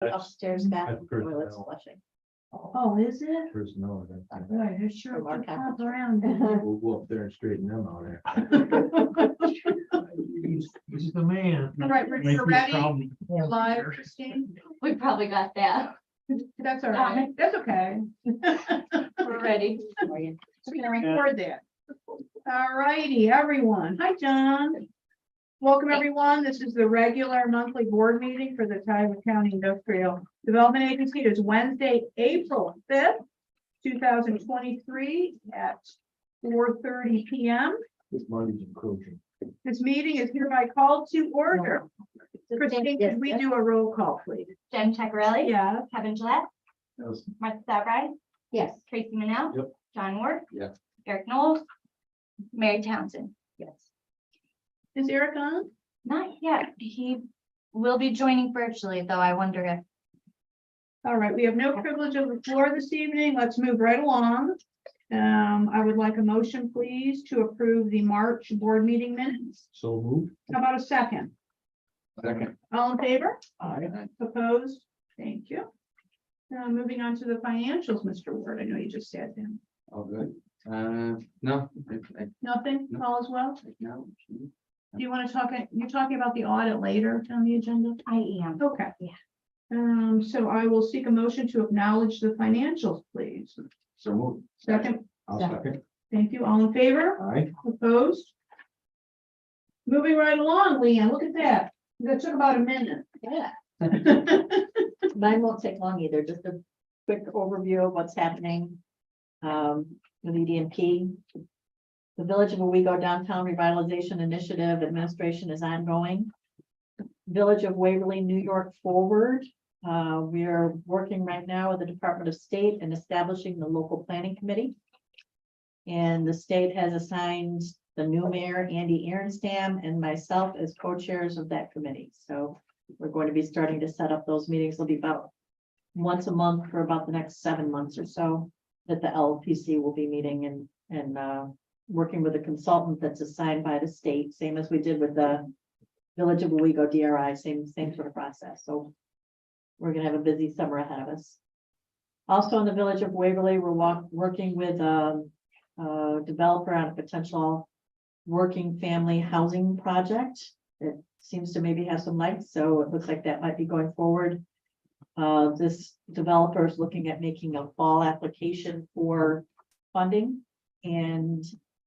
upstairs bathroom personnel. toilets flushing. Oh, is it? Personnel. Right, I sure Mark took Hamill. off around. We'll go up there and straighten them out. After. He's the man. All right, Make we're you ready. proud. Live, Christine. We probably got that. That's all right. That's okay. We're ready. We're gonna record that. All righty, everyone. Hi, John. Welcome, everyone. This is the regular monthly board meeting for the Tioga County Industrial Development Agency. It is Wednesday, April 5th, 2023 at 4:30 p.m. This money's encroaching. This meeting is hereby called to order. Christine, could we do a roll call, please? Jen Checarelli. Yeah. Kevin Gillette. Yes. Martha Sabrides. Yes. Tracy Manell. Yep. John Ward. Yes. Eric Knowles. Mary Townsend. Yes. Is Eric on? Not yet. He will be joining virtually, though. I wonder if. All right, we have no privilege of the floor this evening. Let's move right along. I would like a motion, please, to approve the March board meeting minutes. So moved. How about a second? Second. All in favor? Aye. Opposed? Thank you. Moving on to the financials, Mr. Ward. I know you just sat down. Oh, good. No. Nothing? All is well? No. Do you want to talk, you're talking about the audit later on the agenda? I am. Okay. Yeah. So I will seek a motion to acknowledge the financials, please. So moved. Second, I'll Second. second. thank you. All in favor? Aye. Opposed? Moving right along, Leanne, look at that. That took about a minute. Yeah. Mine won't take long either. Just a quick overview of what's happening. With EDMP. The Village of Owego Downtown Revitalization Initiative Administration is ongoing. Village of Waverly, New York Forward. We are working right now with the Department of State and establishing the local planning committee. And the state has assigned the new mayor, Andy Aronstam, and myself as co-chairs of that committee. So we're going to be starting to set up those meetings. They'll be about once a month for about the next 7 months or so that the LPC will be meeting and working with a consultant that's assigned by the state, same as we did with the Village of Owego DRI, same sort of process. So we're gonna have a busy summer ahead of us. Also in the Village of Waverly, we're working with a developer on a potential working family housing project. It seems to maybe have some legs, so it looks like that might be going forward. This developer is looking at making a fall application for funding and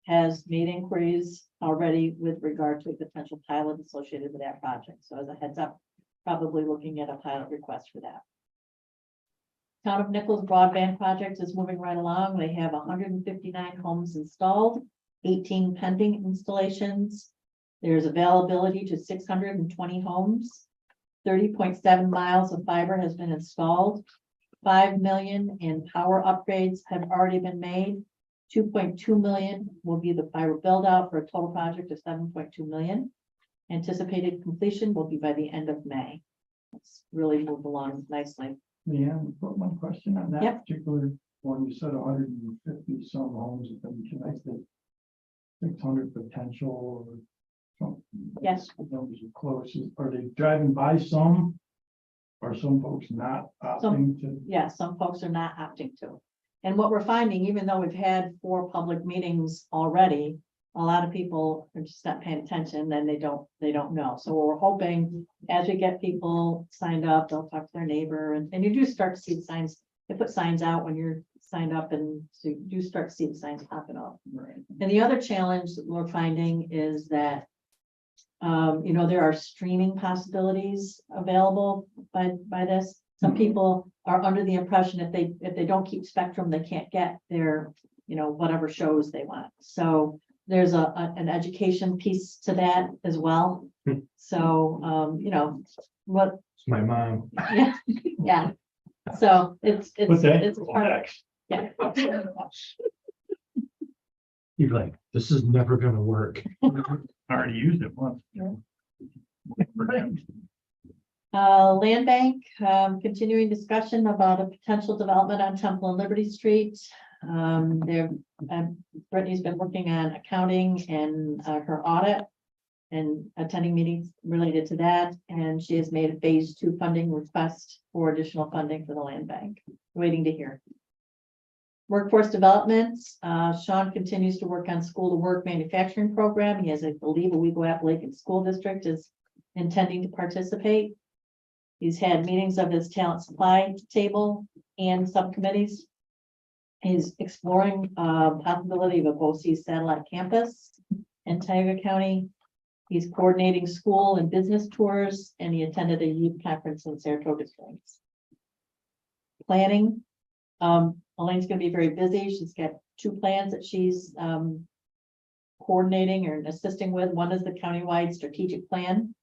has made inquiries already with regard to a potential pilot associated with that project. So as a heads up, probably looking at a pilot request for that. Town of Nichols broadband project is moving right along. They have 159 homes installed, 18 pending installations. There's availability to 620 homes. 30.7 miles of fiber has been installed. 5 million in power upgrades have already been made. 2.2 million will be the fiber build out for a total project of 7.2 million. Anticipated completion will be by the end of May. It's really moved along nicely. Yeah, put one question on that Yep. particular one. You said 150 some homes have been connected. 600 potential or something. Yes. Numbers are close. Are they driving by some? Are some folks not opting to? Yeah, some folks are not opting to. And what we're finding, even though we've had 4 public meetings already, a lot of people are just not paying attention and they don't know. So we're hoping as we get people signed up, they'll talk to their neighbor and you do start to see the signs. They put signs out when you're signed up and so you do start to see the signs popping up. Right. And the other challenge that we're finding is that, there are streaming possibilities available by this. Some people are under the impression if they don't keep Spectrum, they can't get their, whatever shows they want. So there's an education piece to that as well. So, what, It's my mom. yeah, yeah. So it's part of, Next. yeah. You're like, this is never gonna work. I already used it once. Land bank, continuing discussion about a potential development on Temple and Liberty Street. Brittany's been working on accounting and her audit. and attending meetings related to that, and she has made a phase 2 funding request for additional funding for the land bank. Waiting to hear. Workforce development, Sean continues to work on school to work manufacturing program. He has, I believe, a Wego Appalachian School District is intending to participate. He's had meetings of his talent supply table and subcommittees. He's exploring possibility of a BOCES satellite campus in Tioga County. He's coordinating school and business tours, and he attended a youth conference in Saratoga Springs. Planning, Elaine's gonna be very busy. She's got 2 plans that she's coordinating or assisting with. One is the countywide strategic plan,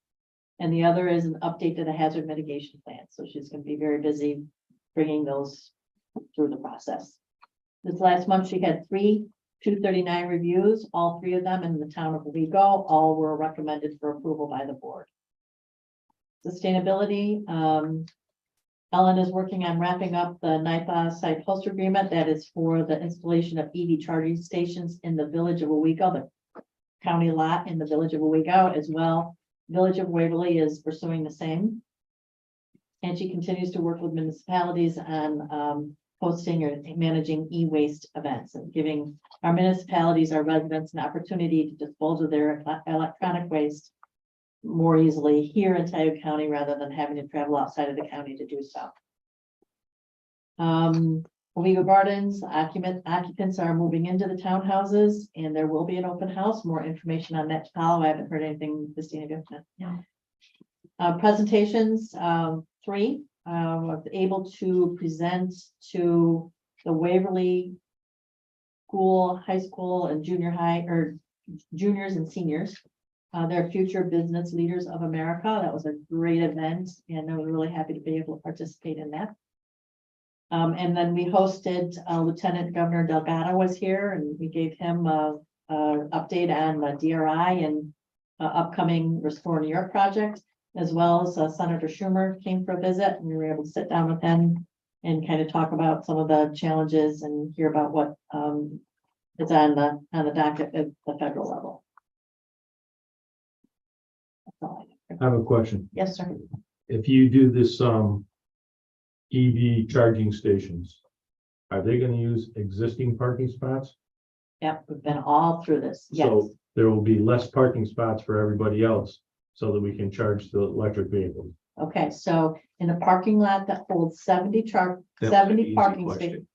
and the other is an update to the hazard mitigation plan. So she's gonna be very busy bringing those through the process. This last month, she had 3 239 reviews, all 3 of them in the town of Owego. All were recommended for approval by the board. Sustainability, Ellen is working on wrapping up the NIPA site host agreement that is for the installation of EV charging stations in the village of Owego, the county lot in the village of Owego as well. Village of Waverly is pursuing the same. And she continues to work with municipalities on hosting or managing e-waste events and giving our municipalities, our residents, an opportunity to dispose of their electronic waste more easily here in Tioga County rather than having to travel outside of the county to do so. Owego Gardens occupants are moving into the townhouses, and there will be an open house. More information on that to follow. I haven't heard anything, Christina. No. Presentations, 3. Was able to present to the Waverly School, high school, and junior high, or juniors and seniors. Their future business leaders of America. That was a great event, and I was really happy to be able to participate in that. And then we hosted Lieutenant Governor Delgado was here, and we gave him a update on the DRI and upcoming Restore New York project, as well as Senator Schumer came for a visit, and we were able to sit down with him and kind of talk about some of the challenges and hear about what is on the docket at the federal level. That's all I have. I have a question. Yes, sir. If you do this, EV charging stations, are they gonna use existing parking spots? Yep, we've been all through this. Yes. So there will be less parking spots for everybody else so that we can charge the electric vehicles. Okay, so in a parking lot that holds 70 That was an 70 easy parking question.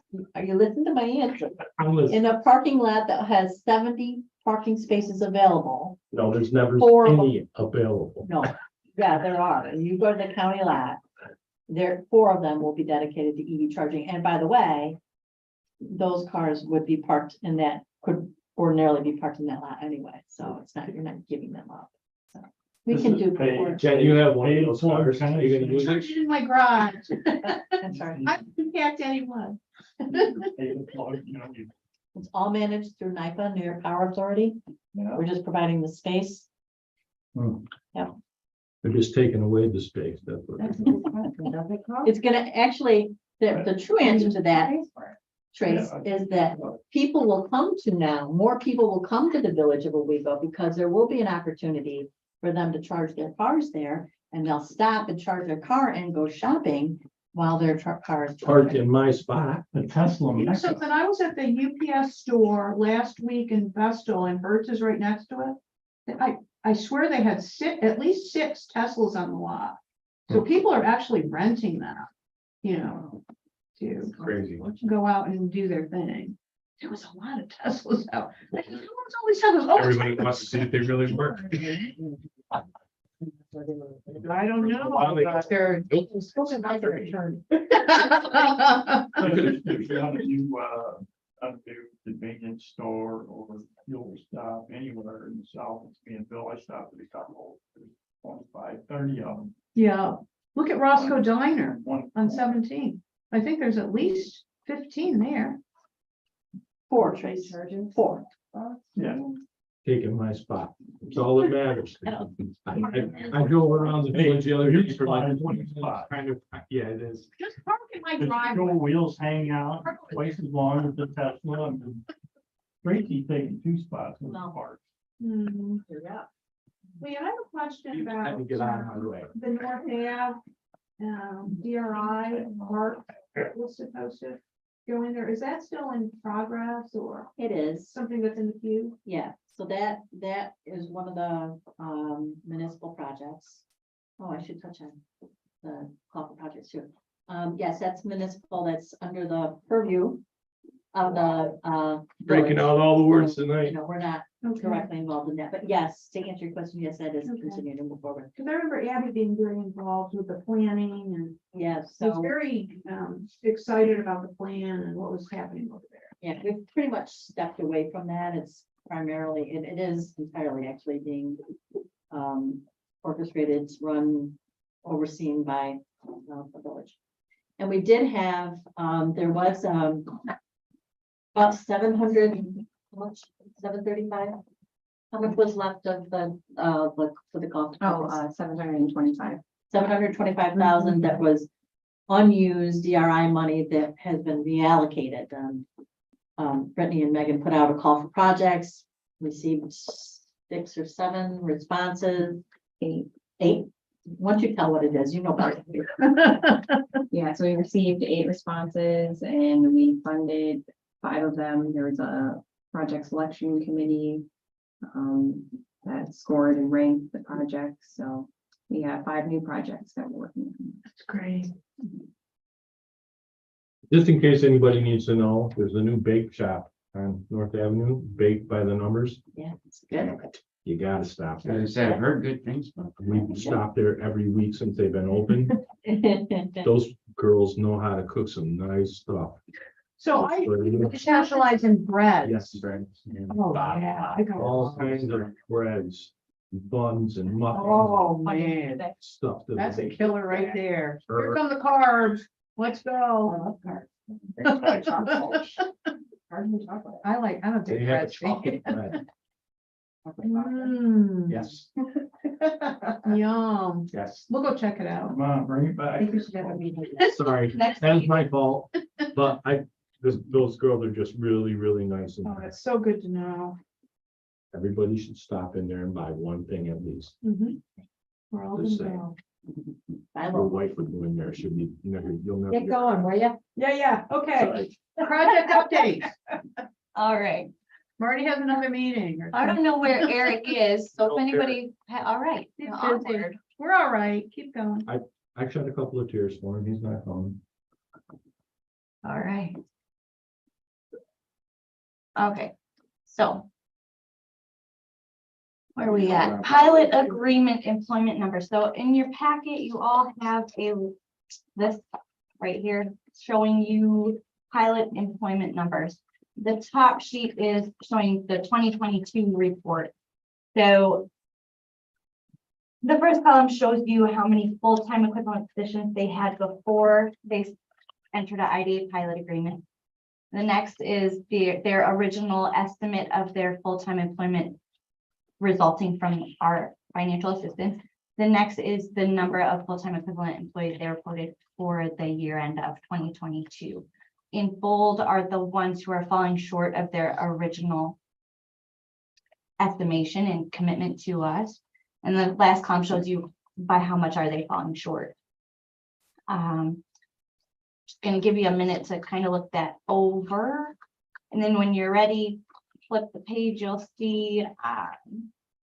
spaces. Are you listening to my answer? I'm listening. In a parking lot that has 70 parking spaces available, No, there's never Four. any available. no, yeah, there are. And you go to the county lot, there, 4 of them will be dedicated to EV charging. And by the way, those cars would be parked in that, could ordinarily be parked in that lot anyway. So it's not, you're not giving them up. So we This can is do. paid. before- Jen, you have one of Paid those for cars. Are kind of you gonna use Charge it? it in my garage. I'm sorry. I haven't packed anyone. It's all managed through NIPA, New York Power Authority. Yeah. We're just providing the space. They're just taking away the space. That's what. It's gonna actually, the true answer to that, Trace, is that people will come to now, more people will come to the village of Owego because there will be an opportunity for them to charge their cars there, and they'll stop and charge their car and go shopping while their car is Parked charging. in my spot. The Tesla. You know Mecca. something, I was at the UPS store last week in Vestal, and Hertz is right next to it. I swear they had at least 6 Teslas on the lot. So people are actually renting them, you know, to Crazy. go out and do their thing. There was a lot of Teslas out. Like, who owns all these Teslas? Oh, Everybody wants to see if they really work. I don't know. Wow, they- but they're- There's not a new, undo convenience store or fuel stop anywhere in the south. It's being built. I stopped at a couple, 25, 30 of them. Yeah, look at Roscoe Diner One on 17. I think there's at least 15 there. 4, Trace, 4. Yeah. Taking my spot. It's all that matters. I drove around the village the other day for like 20 minutes, kind of, yeah, it is. Just park in my The driveway. control wheels hang out twice as long as the Tesla. And Tracy's taking 2 spots in the No. park. Hmm. Yeah. Well, I have a question Let about me get out of my way. the North Ave, DRI, Mark was supposed to go in there. Is that still in progress or It is. something that's in the queue? Yeah, so that is one of the municipal projects. Oh, I should touch on the call for projects too. Yes, that's municipal, that's under the purview of the Breaking village. out all the words You tonight. know, we're not Okay. directly involved in that, but yes, to answer your question, yes, that is Okay. continuing to move forward. Because I remember Abby being very involved with the planning and Yes, was so, very excited about the plan and what was happening over there. yeah, we've pretty much stepped away from that. It's primarily, it is entirely actually being orchestrated, run, overseen by the village. And we did have, there was about 700, how much, 735? How much was left of the, for the golf? 725. 725,000 that was unused DRI money that has been reallocated. Brittany and Megan put out a call for projects, received 6 or 7 responses. Eight. Once you tell what it is, you know better. Yeah, so we received 8 responses and we funded 5 of them. There was a project selection committee that scored and ranked the projects. So we have 5 new projects that we're working on. That's great. Just in case anybody needs to know, there's a new bake shop on North Avenue, Baked by the Numbers. Yeah, it's good. You gotta stop I there. said, I've heard good things, but We've stopped there every week since they've been open. Those girls know how to cook some nice stuff. So I specialize in bread. Yes, Oh, yeah. I got all kinds of breads, buns and muffins, Oh, man, stuff. that- that's a killer right there. Here come the carbs. Let's go. I'm a They big have a bread chocolate fan. bread. Mm, Yes, Yum. yes. We'll go check it out. Come on, bring it back. Sorry, Next that is week. my fault. But those girls are just really, really nice. And Oh, that's so good to know. everybody should stop in there and buy one thing at least. Mhm. We're all Just gonna saying. go. I Your will wife would go in there. She'll be, you'll never. get going, will you? Yeah, okay. Sorry. Project updates. All right. Marty has another meeting. or I don't know where Eric is, so if Okay. anybody, all right. He's Onward. busy. We're all right. Keep going. I shed a couple of tears for him. He's not home. All right. Okay, so. Where are we at? Pilot agreement employment number. So in your packet, you all have this right here showing you pilot employment numbers. The top sheet is showing the 2022 report. So the first column shows you how many full-time equivalent positions they had before they entered an IDA pilot agreement. The next is their original estimate of their full-time employment resulting from our financial assistance. The next is the number of full-time equivalent employees they reported for the year end of 2022. In bold are the ones who are falling short of their original estimation and commitment to us. And the last column shows you by how much are they falling short. Just gonna give you a minute to kind of look that over. And then when you're ready, flip the page, you'll see,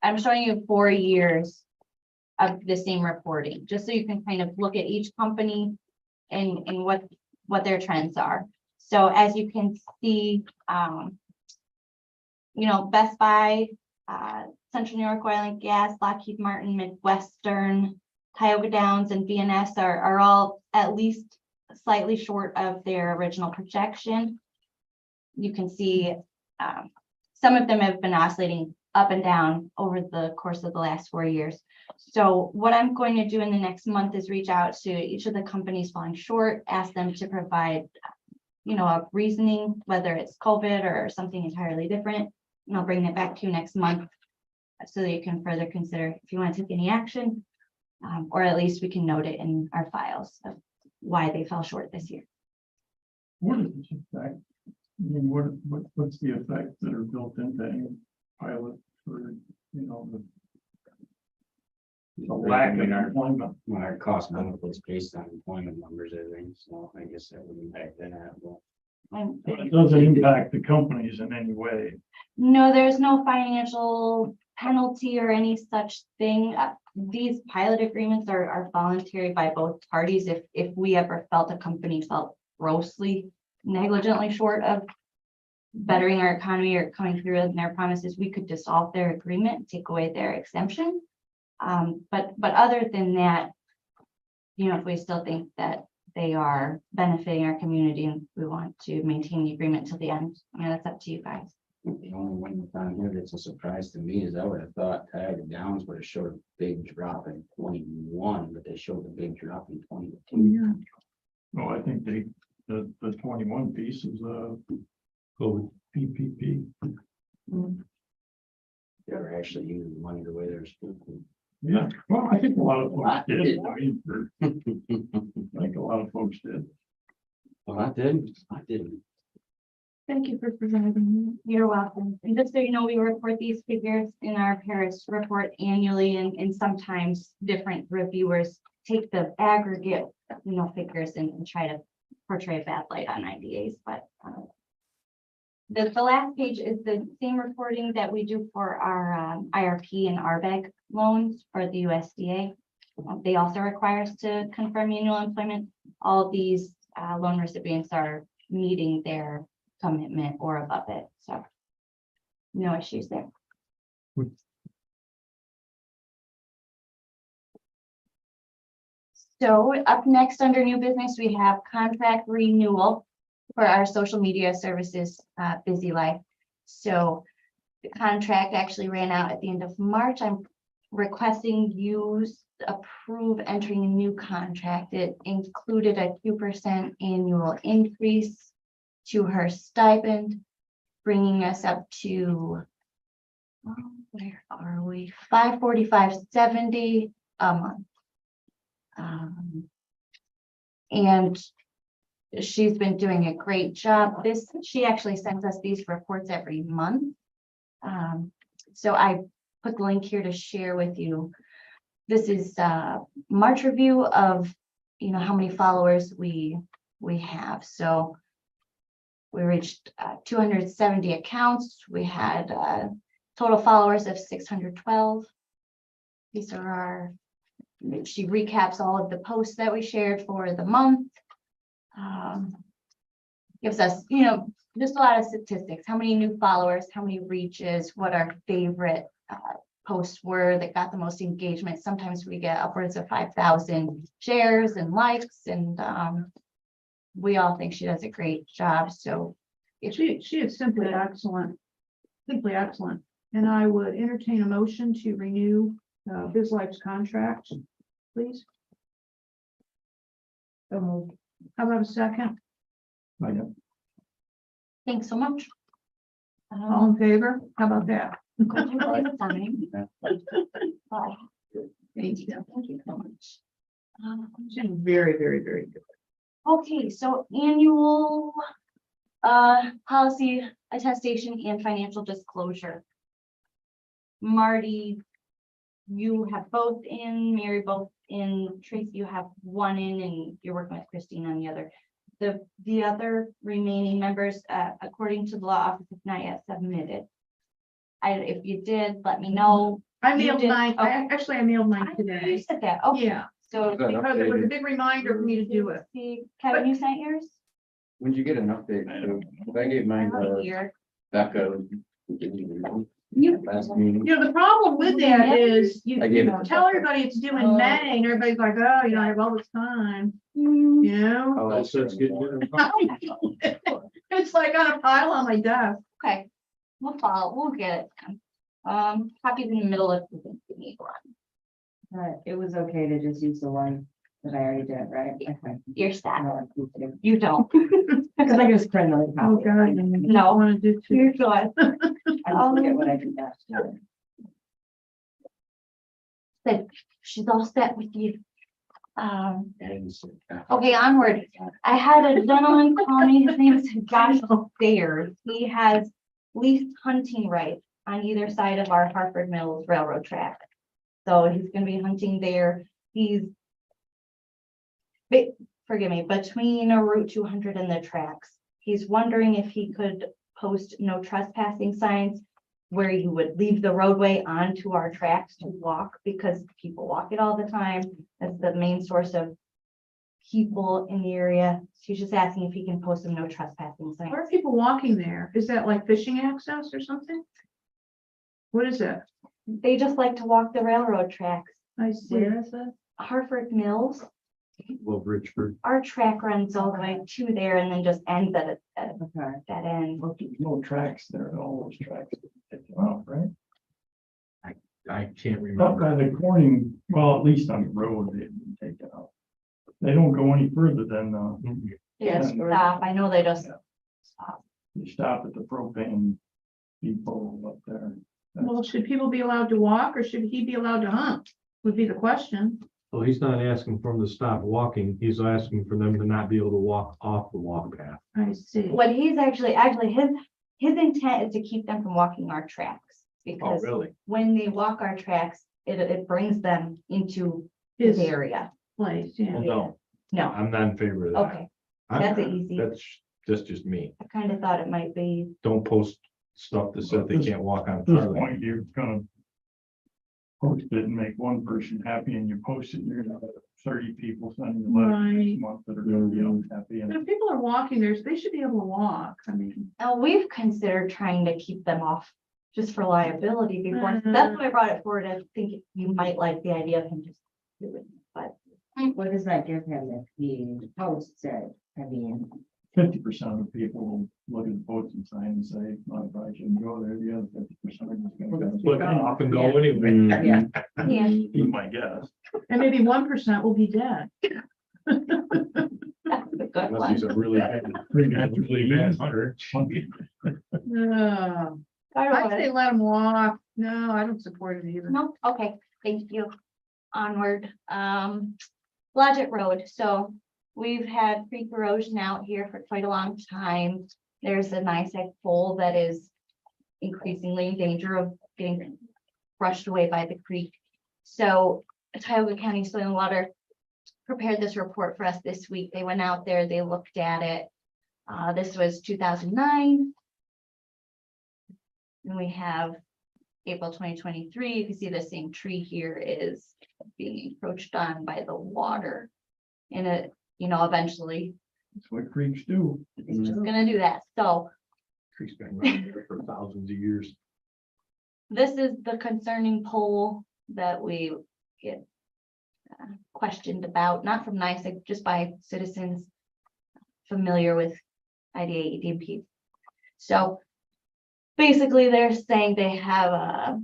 I'm showing you 4 years of the same reporting, just so you can kind of look at each company and what their trends are. So as you can see, Best Buy, Central New York Oil and Gas, Lockheed Martin, Midwestern, Tioga Downs, and VNS are all at least slightly short of their original projection. You can see some of them have been oscillating up and down over the course of the last 4 years. So what I'm going to do in the next month is reach out to each of the companies falling short, ask them to provide, a reasoning, whether it's COVID or something entirely different. And I'll bring it back to you next month so that you can further consider if you want to take any action, or at least we can note it in our files of why they fell short this year. What is this effect? I mean, what's the effects that are built into any pilot for, the The lack of employment. Our cost benefits based on employment numbers, I think, so I guess that would impact that. Well, And It doesn't impact the companies in any way. no, there's no financial penalty or any such thing. These pilot agreements are voluntary by both parties. If we ever felt a company felt grossly negligently short of bettering our economy or coming through with their promises, we could dissolve their agreement, take away their exemption. But other than that, you know, if we still think that they are benefiting our community and we want to maintain the agreement till the end, I mean, that's up to you guys. The only one that's on here that's a surprise to me is I would have thought Tioga Downs would have showed a big drop in 21, but they showed a big drop in 22. Well, I think the 21 piece is COVID. PPP. They were actually using money the way they're supposed to. Yeah, well, I think a lot of folks I did. did. I mean, I think a lot of folks did. Well, I didn't. Thank you for presenting. You're welcome. And just so you know, we report these figures in our Paris report annually, and sometimes different reviewers take the aggregate, you know, figures and try to portray a bad light on IDAs, but the last page is the same reporting that we do for our IRP and RBEG loans for the USDA. They also require us to confirm annual employment. All of these loan recipients are meeting their commitment or above it, so no issues there. So up next under new business, we have contract renewal for our social media services, Busy Life. So the contract actually ran out at the end of March. I'm requesting you approve entering a new contract. It included a 2% annual increase to her stipend, bringing us up to, where are we? $545.70 a month. And she's been doing a great job. She actually sends us these reports every month. So I put the link here to share with you. This is March review of, you know, how many followers we have. So we reached 270 accounts. We had total followers of 612. These are our, she recaps all of the posts that we shared for the month. Gives us, you know, just a lot of statistics, how many new followers, how many reaches, what our favorite posts were that got the most engagement. Sometimes we get upwards of 5,000 shares and likes, and we all think she does a great job. So She is simply excellent, and I would entertain a motion to renew Biz Life's contract, please. How about a second? thanks so much. All in favor? How about that? Bye. Thank you. Thank you so much. She's very, very, very good. Okay, so annual policy attestation and financial disclosure. Marty, you have both in, Mary both in, Tracy, you have one in, and you're working with Christine on the other. The other remaining members, according to the law office, have not yet submitted. If you did, let me know. I You mailed did- mine, I mailed mine You today. said that, okay. Yeah, So. because it was a big reminder for me to do it. See, Kevin, you sent yours? When'd you get an update? I gave mine to Here. Becca. You- Last meeting. You know, the problem with that is you I gave it to tell everybody it's due in May and everybody's like, oh, you know, I have all this time, Hmm. you know? Oh, That says get rid of. It's like on a pile on my desk. Okay, we'll get it done. Copies in the middle if you think you need one. It was okay to just use the one that I already did, right? Okay. You're sad. No, You don't. because I just print another Oh, copy. God. No. Want to do too. You're good. I just forget what I did last year. Said she's all set with you. And Okay, onward. I had a gentleman call me. His name is Josh Sayers. He has leased hunting rights on either side of our Hartford Mills Railroad track. So he's gonna be hunting there. He's forgive me, between a Route 200 and the tracks. He's wondering if he could post no trespassing signs where you would leave the roadway onto our tracks to walk, because people walk it all the time. That's the main source of people in the area. She's just asking if he can post some no trespassing signs. Why are people walking there? Is that like fishing access or something? What is that? They just like to walk the railroad tracks. I see. Where is it? Hartford Mills, Well, Richford. our track runs all the way to there and then just ends at Okay. that end. Look, there's no tracks there, all those tracks take them out, right? I can't Up remember. by the Corning, well, at least on the road, they didn't take it out. They don't go any further than, They just stop. I know they just stop. you stop at the propane depot up there. Well, should people be allowed to walk or should he be allowed to hunt? Would be the question. So he's not asking for them to stop walking. He's asking for them to not be able to walk off the walk path. I see. What he's actually his intent is to keep them from walking our tracks. Because really? when they walk our tracks, it brings them into His his area. place, yeah. Well, no, No, I'm not in favor of that. okay, that's an easy. That's just me. I kind of thought it might be. Don't post stuff that said they can't walk on. At this Starlight. point, you're gonna post it and make one person happy and you post it, you're gonna have 30 people sending you letters Right. this month that are gonna be unhappy. But And if people are walking there, they should be able to walk. I mean, We've considered trying to keep them off just for liability before. That's why I brought it forward. I think you might like the idea of him just doing it, but. What does that give him if he posts it? I mean, 50% of the people will look at the posting sign and say, "Well, I probably shouldn't go there." The other 50% are just gonna Flip go. off and go anyway. yeah, Yeah, Be my guess. and maybe 1% will be dead. that's a good Unless he's one. a really bad hunter. I'd say let them walk. No, I don't support it either. No, okay, thank you. Onward, Blodgett Road, so we've had creek erosion out here for quite a long time. There's a nice pole that is increasingly in danger of getting brushed away by the creek. So Tioga County Soil and Water prepared this report for us this week. They went out there, they looked at it. This was 2009. And we have April 2023. You can see the same tree here is being encroached on by the water. And it, eventually That's what creeks do. it's just gonna do that. So Creek's been around there for thousands of years. this is the concerning poll that we get questioned about, not from NICEAG, just by citizens familiar with IDA, EDMP. So basically, they're saying they have a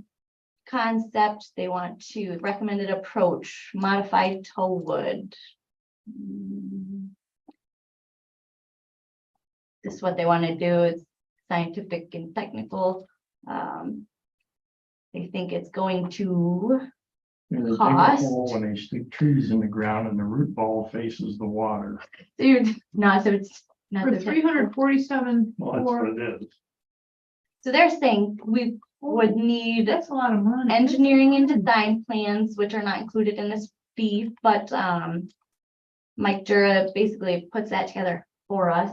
concept, they want to recommended approach, modified tow wood. This is what they want to do, it's scientific and technical. They think it's going to, They dig a Cost. hole and they stick trees in the ground and the root ball faces the water. no, so it's not. For the- 347, Well, that's what it is. So they're saying we would need that's a lot of money. engineering and design plans, which are not included in this fee, but Mike Jura basically puts that together for us.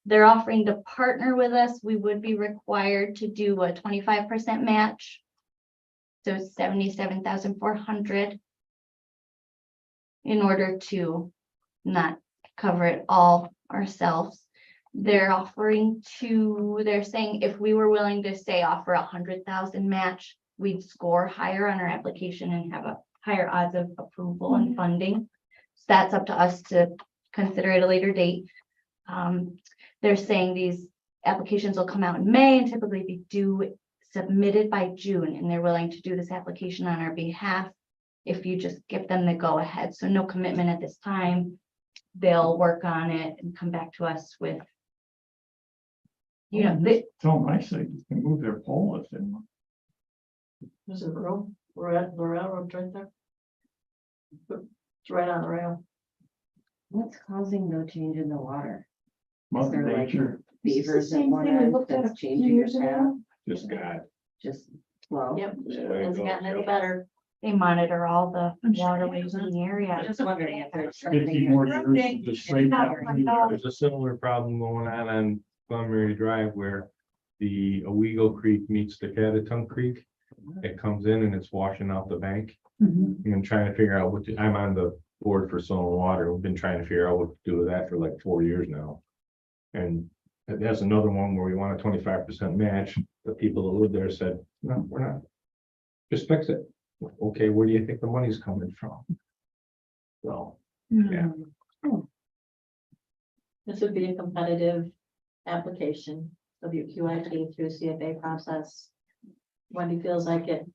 They're offering to partner with us. We would be required to do a 25% match. So 77,400 in order to not cover it all ourselves. They're saying if we were willing to say offer 100,000 match, we'd score higher on our application and have a higher odds of approval and funding. So that's up to us to consider at a later date. They're saying these applications will come out in May and typically be submitted by June, and they're willing to do this application on our behalf if you just give them the go ahead. So no commitment at this time. They'll work on it and come back to us with, Tell them I say you can move their pole if they want. There's a road, we're at the railroad right there. It's right on the rail. what's causing the change in the water? Mother there like- Nature, Beavers that same thing we wanna, looked at a that's few changing years the path? ago. Just God. Just, Well, Yep, There hasn't you gotten any go. better. They monitor all the I'm sure waterways it in the area. I'm just wondering if there's 50 something. more years to straighten out. There's a similar problem going on Plummery Drive where the Owego Creek meets the Catatunk Creek. It comes in and it's washing out the bank. Mhm. And I'm trying to figure out I'm on the board for soil and water. We've been trying to figure out what to do with that for like 4 years now. And there's another one where we want a 25% match. The people that live there said, no, we're not. Just fix it. Okay, where do you think the money's coming from? So, yeah. This would be a competitive application of your QIP through CFA process. Wendy feels like it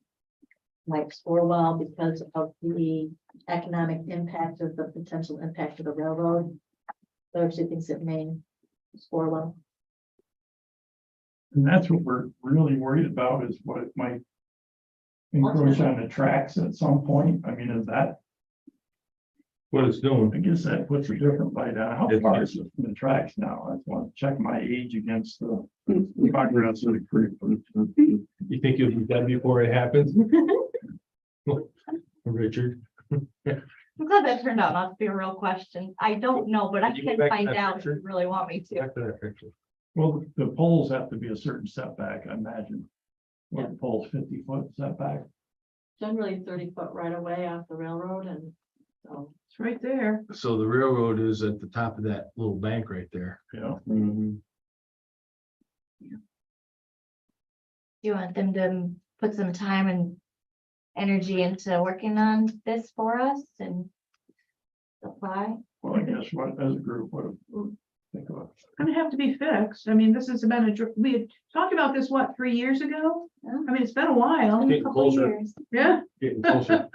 might score well because of the economic impact of the potential impact of the railroad. So she thinks it may score well. And that's what we're really worried about is what it might encroach on the tracks at some point. I mean, is that, What it's doing, I guess that puts a different light on how far is it from the tracks now? I just want to check my age against the progress of the creek. you think you'll be done before it happens? Richard? I'm glad that turned out not to be a real question. I don't know, but I Did you get can back to find that out if you picture? really want me to. Back to that picture. Well, the poles have to be a certain setback, I imagine. What, the poles 50-foot setback? Generally 30-foot right away off the railroad and so. It's right there. So the railroad is at the top of that little bank right there. You know, You want them to put some time and energy into working on this for us and apply? well, I guess what, as a group, what, think about. Gonna have to be fixed. I mean, this has been we had talked about this, what, 3 years ago? I mean, it's been a while. In a Getting couple closer. years. Yeah, Getting closer.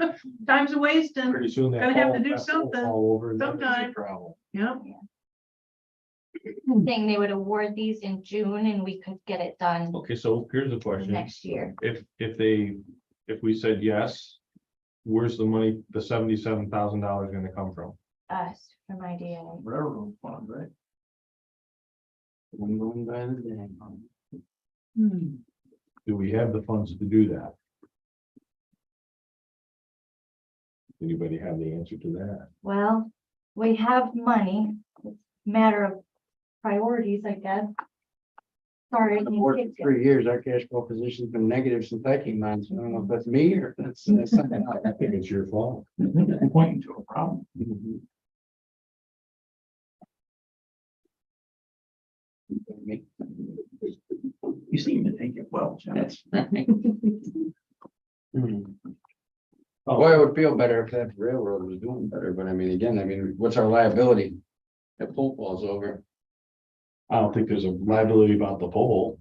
time's a wasting. Pretty soon that. Gonna have to pole- do that pole something fall over and then it's a sometime. problem. Yeah. Saying they would award these in June and we could get it done Okay, so here's the question. next year. If we said yes, where's the money, the $77,000 gonna come from? Us from IDA. Railroad fund, right? One going by the day. Hmm. Do we have the funds to do that? Anybody have the answer to that? Well, we have money. It's a matter of priorities, I guess. Sorry. I I've can't worked get for 3 years, our cash flow position's been negative since I came on, so I don't know if that's me or if that's something else. I think it's your fault. I think you're pointing to a problem. You seem to think it well, John. That's right. Boy, I would feel better if that railroad was doing better, but I mean, again, what's our liability? That pole falls over. I don't think there's a liability about the pole.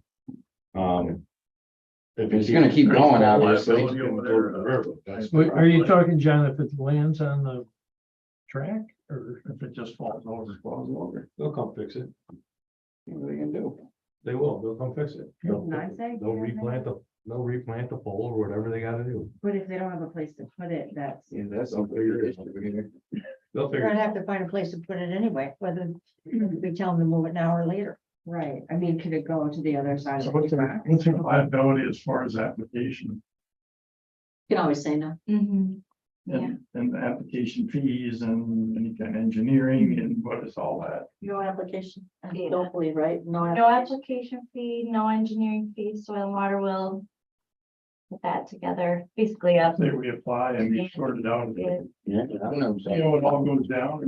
If It's gonna keep going, obviously. Liability over there. That's Wait, the are you problem. talking, John, if it lands on the track or if it just falls over? They'll come fix it. What are they gonna do? They will, they'll come fix it. They'll Nice idea, they'll replant the pole or whatever they gotta do. But if they don't have a place to put it, that's. Yeah, that's a bigger issue here. They'll We're figure gonna it have to find a place to put it anyway, whether we tell them to move it now or later. Right, I mean, could it go to the other side So of the what's the track? liability as far as application You can always say no. Mhm. Yeah, and the application fees and any kind of engineering and what is all that? No application. I Yeah. don't believe, right? No. no application fee, no engineering fee, soil and water will put that together, basically up. Say we apply and we sort it out. Yeah. Yeah, I don't know. You know, it all goes down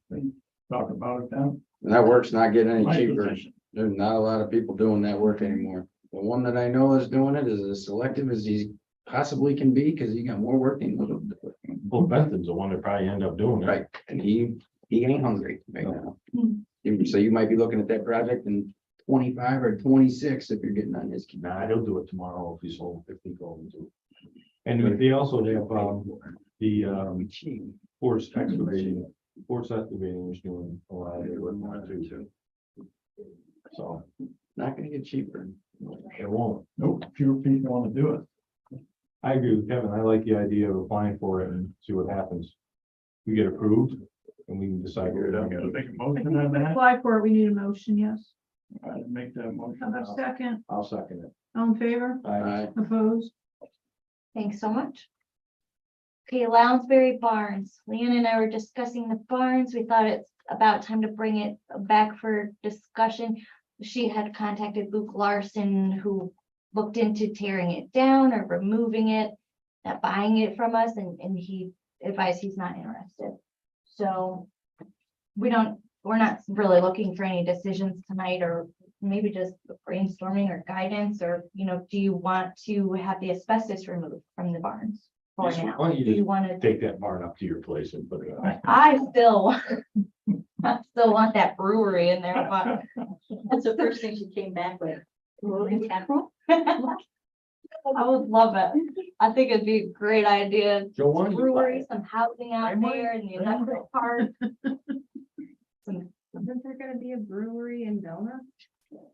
and talk about it down. And that work's not getting any My cheaper. position. There's not a lot of people doing that work anymore. The one that I know is doing it is as selective as he possibly can be, because he got more work than he knows what to do. Well, Benton's the one that probably end up doing it. Right, and he ain't hungry right now. Hmm. So you might be looking at that project in 25 or 26 if you're getting on his. Nah, he'll do it tomorrow if he goes to. And they also have, the, Force excavating is doing a lot of it with mine too. So, Not gonna get cheaper. it won't. Nope, fewer people want to do it. I agree with Kevin. I like the idea of applying for it and see what happens. We get approved and we can decide. Figure it out. Gotta make a I motion think on to that. apply for it, we need a motion, yes. I'd make that motion. Have a second, I'll second it. all in favor, Aye. opposed, Thanks so much. Okay, Lounsbury Barns. Leanne and I were discussing the barns. We thought it's about time to bring it back for discussion. She had contacted Luke Larson, who looked into tearing it down or removing it, not buying it from us, and he advised he's not interested. So we're not really looking for any decisions tonight, or maybe just brainstorming or guidance, or, do you want to have the asbestos removed from the barns for Yes, now? why don't you Do you just want to? Take that barn up to your place and put it on. I still want that brewery in there, but That's the first thing she came back with. Brewery capital? I would love it. I think it'd be a great idea. Joe, why don't you buy Brewery, it? some housing out there in the industrial park. Isn't there gonna be a brewery in Delma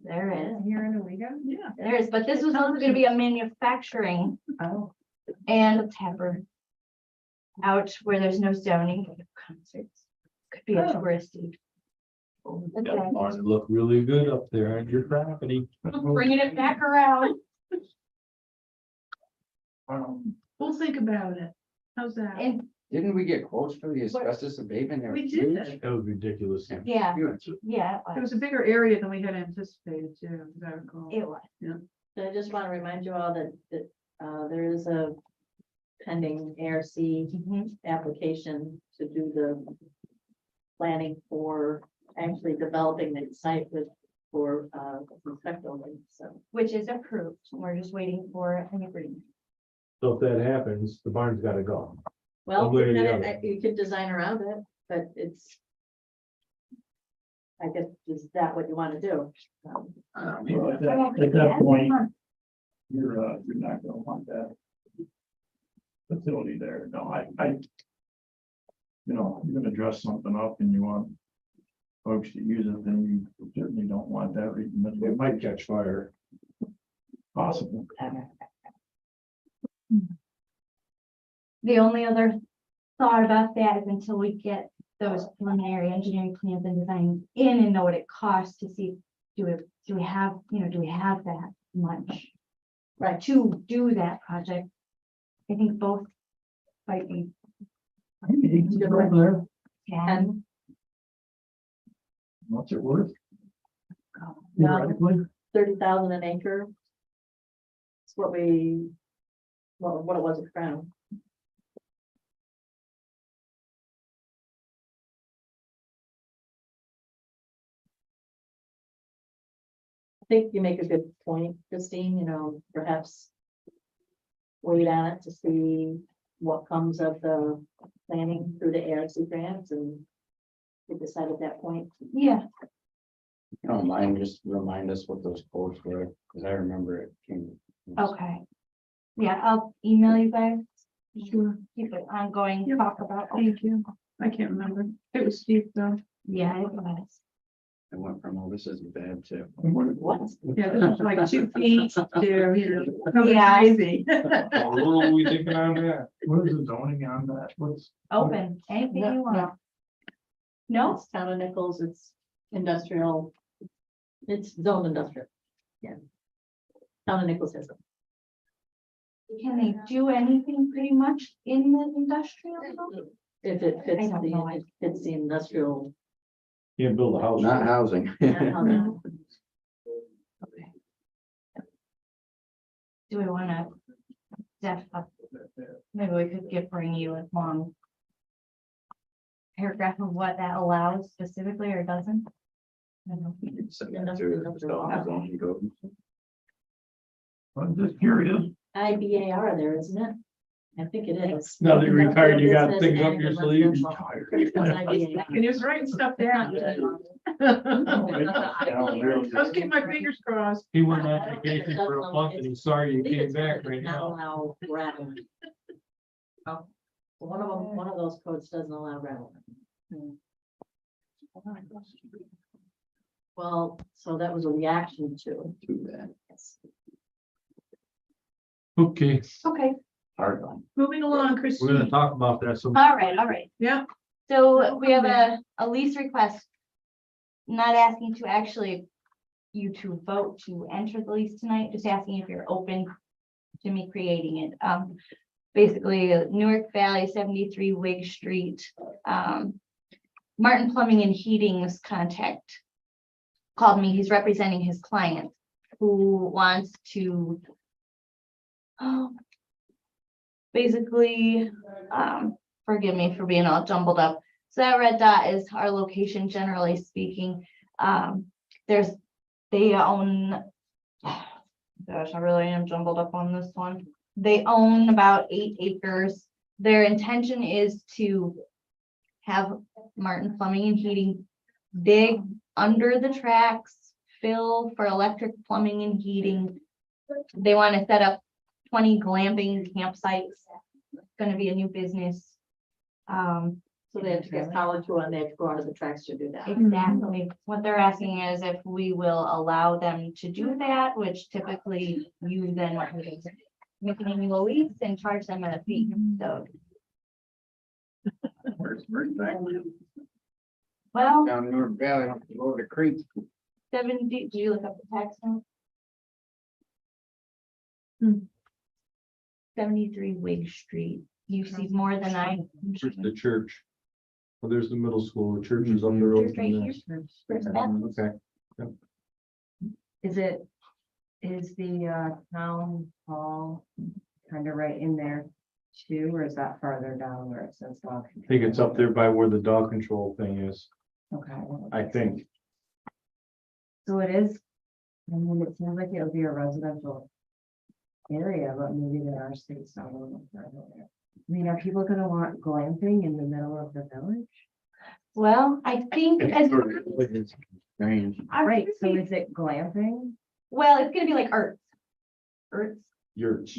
There is, here in Owego? Yeah. there is, but this was also gonna be a manufacturing Oh. and a tavern. Out where there's no zoning, concerts, could be a Oh. touristy. That Okay, barn would look really good up there on your property. bringing it back around. We'll think about it. How's that? And Didn't we get quotes for the asbestos abatement? They were We did. huge. That was ridiculous. yeah, Huge. yeah, It was a bigger area than we had anticipated too, as I recall. it was. So I just want to remind you all that there is a pending ARC Mhm. application to do the planning for actually developing the site for spec building, so. Which is approved. We're just waiting for an agreement. So if that happens, the barn's gotta go. Well, One way or the you could design around it, but it's. I guess, is that what you want to do? Well, at that point, you're not gonna want that facility there. No, you're gonna dress something up and you want folks to use it, then you certainly don't want that. It might catch fire. Possible. The only other thought about that is until we get those preliminary engineering plans and designs in and know what it costs to see, do we have that much? Right. To do that project. I think both might be, Over there, And what's it worth? Now- Theoretically? 30,000 an acre. It's what what it was at Crown. I think you make a good point, Christine, perhaps wait on it to see what comes of the planning through the ARC grants and we decide at that point. yeah, I don't mind, just remind us what those quotes were, because I remember it came. okay. Yeah, I'll email you guys. Sure. Keep it ongoing, Yep. talk about, Thank you. I can't remember. It was Steve though. yeah, it was. I went from, oh, this isn't bad too. What? Yeah, this was like 2 feet to, Yeah. crazy. What are we thinking on that? What is the zoning on that? What's? Open, anything No, you want. no. No, It's Town of Nichols, it's industrial. It's zone industrial. Yeah. Town of Nichols has it. can they do anything pretty much in the industrial zone? If it fits I don't know. it fits the industrial. Can't build a house. Not housing. Do we wanna? Maybe we could bring you a long paragraph of what that allows specifically or doesn't. I don't know. Send that to the zoning code. I'm just curious. IBAR there, isn't it? I think it is. Now that you're retired, you got Industrial things up business your and sleeve. residential. IBAR. And he was writing stuff down. Let's keep my fingers crossed. He went on vacation for a month and he's sorry you came back right Not now. allow gravel. Oh, one of those codes doesn't allow gravel. Well, so that was a reaction to. Too bad. Yes. Okay, Okay, Hard line. Moving along, we're gonna Christine. talk about that some. all right. Yeah, So we have a lease request. Not asking to actually you to vote to enter the lease tonight, just asking if you're open to me creating it. Basically Newark Valley, 73 Wig Street. Martin Plumbing and Heating's contact called me. He's representing his client who wants to basically, forgive me for being all jumbled up. So that red dot is our location, generally speaking. They own, gosh, I really am jumbled up on this one. They own about 8 acres. Their intention is to have Martin Plumbing and Heating dig under the tracks, fill for electric plumbing and heating. They want to set up 20 glamping campsites. It's going to be a new business. So they have to get power to and they have to go out of the tracks to do that. Exactly. What they're asking is if we will allow them to do that, which typically you then make an annual lease and charge them a fee. So, Where's that? well, Down North Valley, over the creek. 70, do you look up the tax note? 73 Wig Street. You see more than I. The church. Well, there's the middle school, the church is up the road. Church right from here. there. First step. Okay, Is the town hall kind of right in there too, or is that farther down where it says dog? I think it's up there by where the dog control thing is, Okay. I think. So it is, I mean, it seems like it would be a residential area, but maybe there are states not a little further there. I mean, are people gonna want glamping in the middle of the village? Well, I think as. Strange. Right, so is it glamping? Well, it's gonna be like Earth. Earth. Yurts.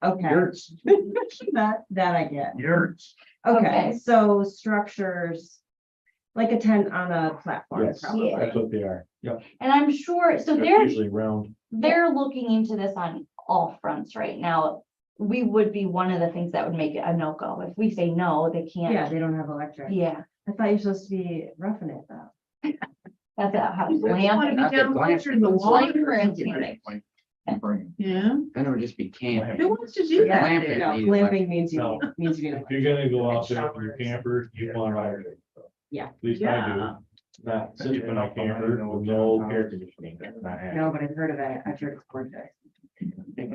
Okay, Yurts. that I get. Yurts. Okay, Okay. so structures like a tent on a platform, Yes, probably. that's what they are. Yep. And I'm sure, so They're they're usually round. looking into this on all fronts right now. We would be one of the things that would make it a no-go. If we say no, they Yeah, can't. they don't have electric. Yeah, I thought you're supposed to be roughing it though. that's how You want lamp. to be Not the down closer to the Like water. for instance. Yeah, Then it would just be camp. who wants to do that? Glamping No, needs glamping means you No. means you need. If you're gonna go out there with your camper, you want to. Yeah. At least I do. Not sitting in my camper with no air conditioning. Not happening. No, but I've heard of it. I've heard it's gorgeous. Yeah,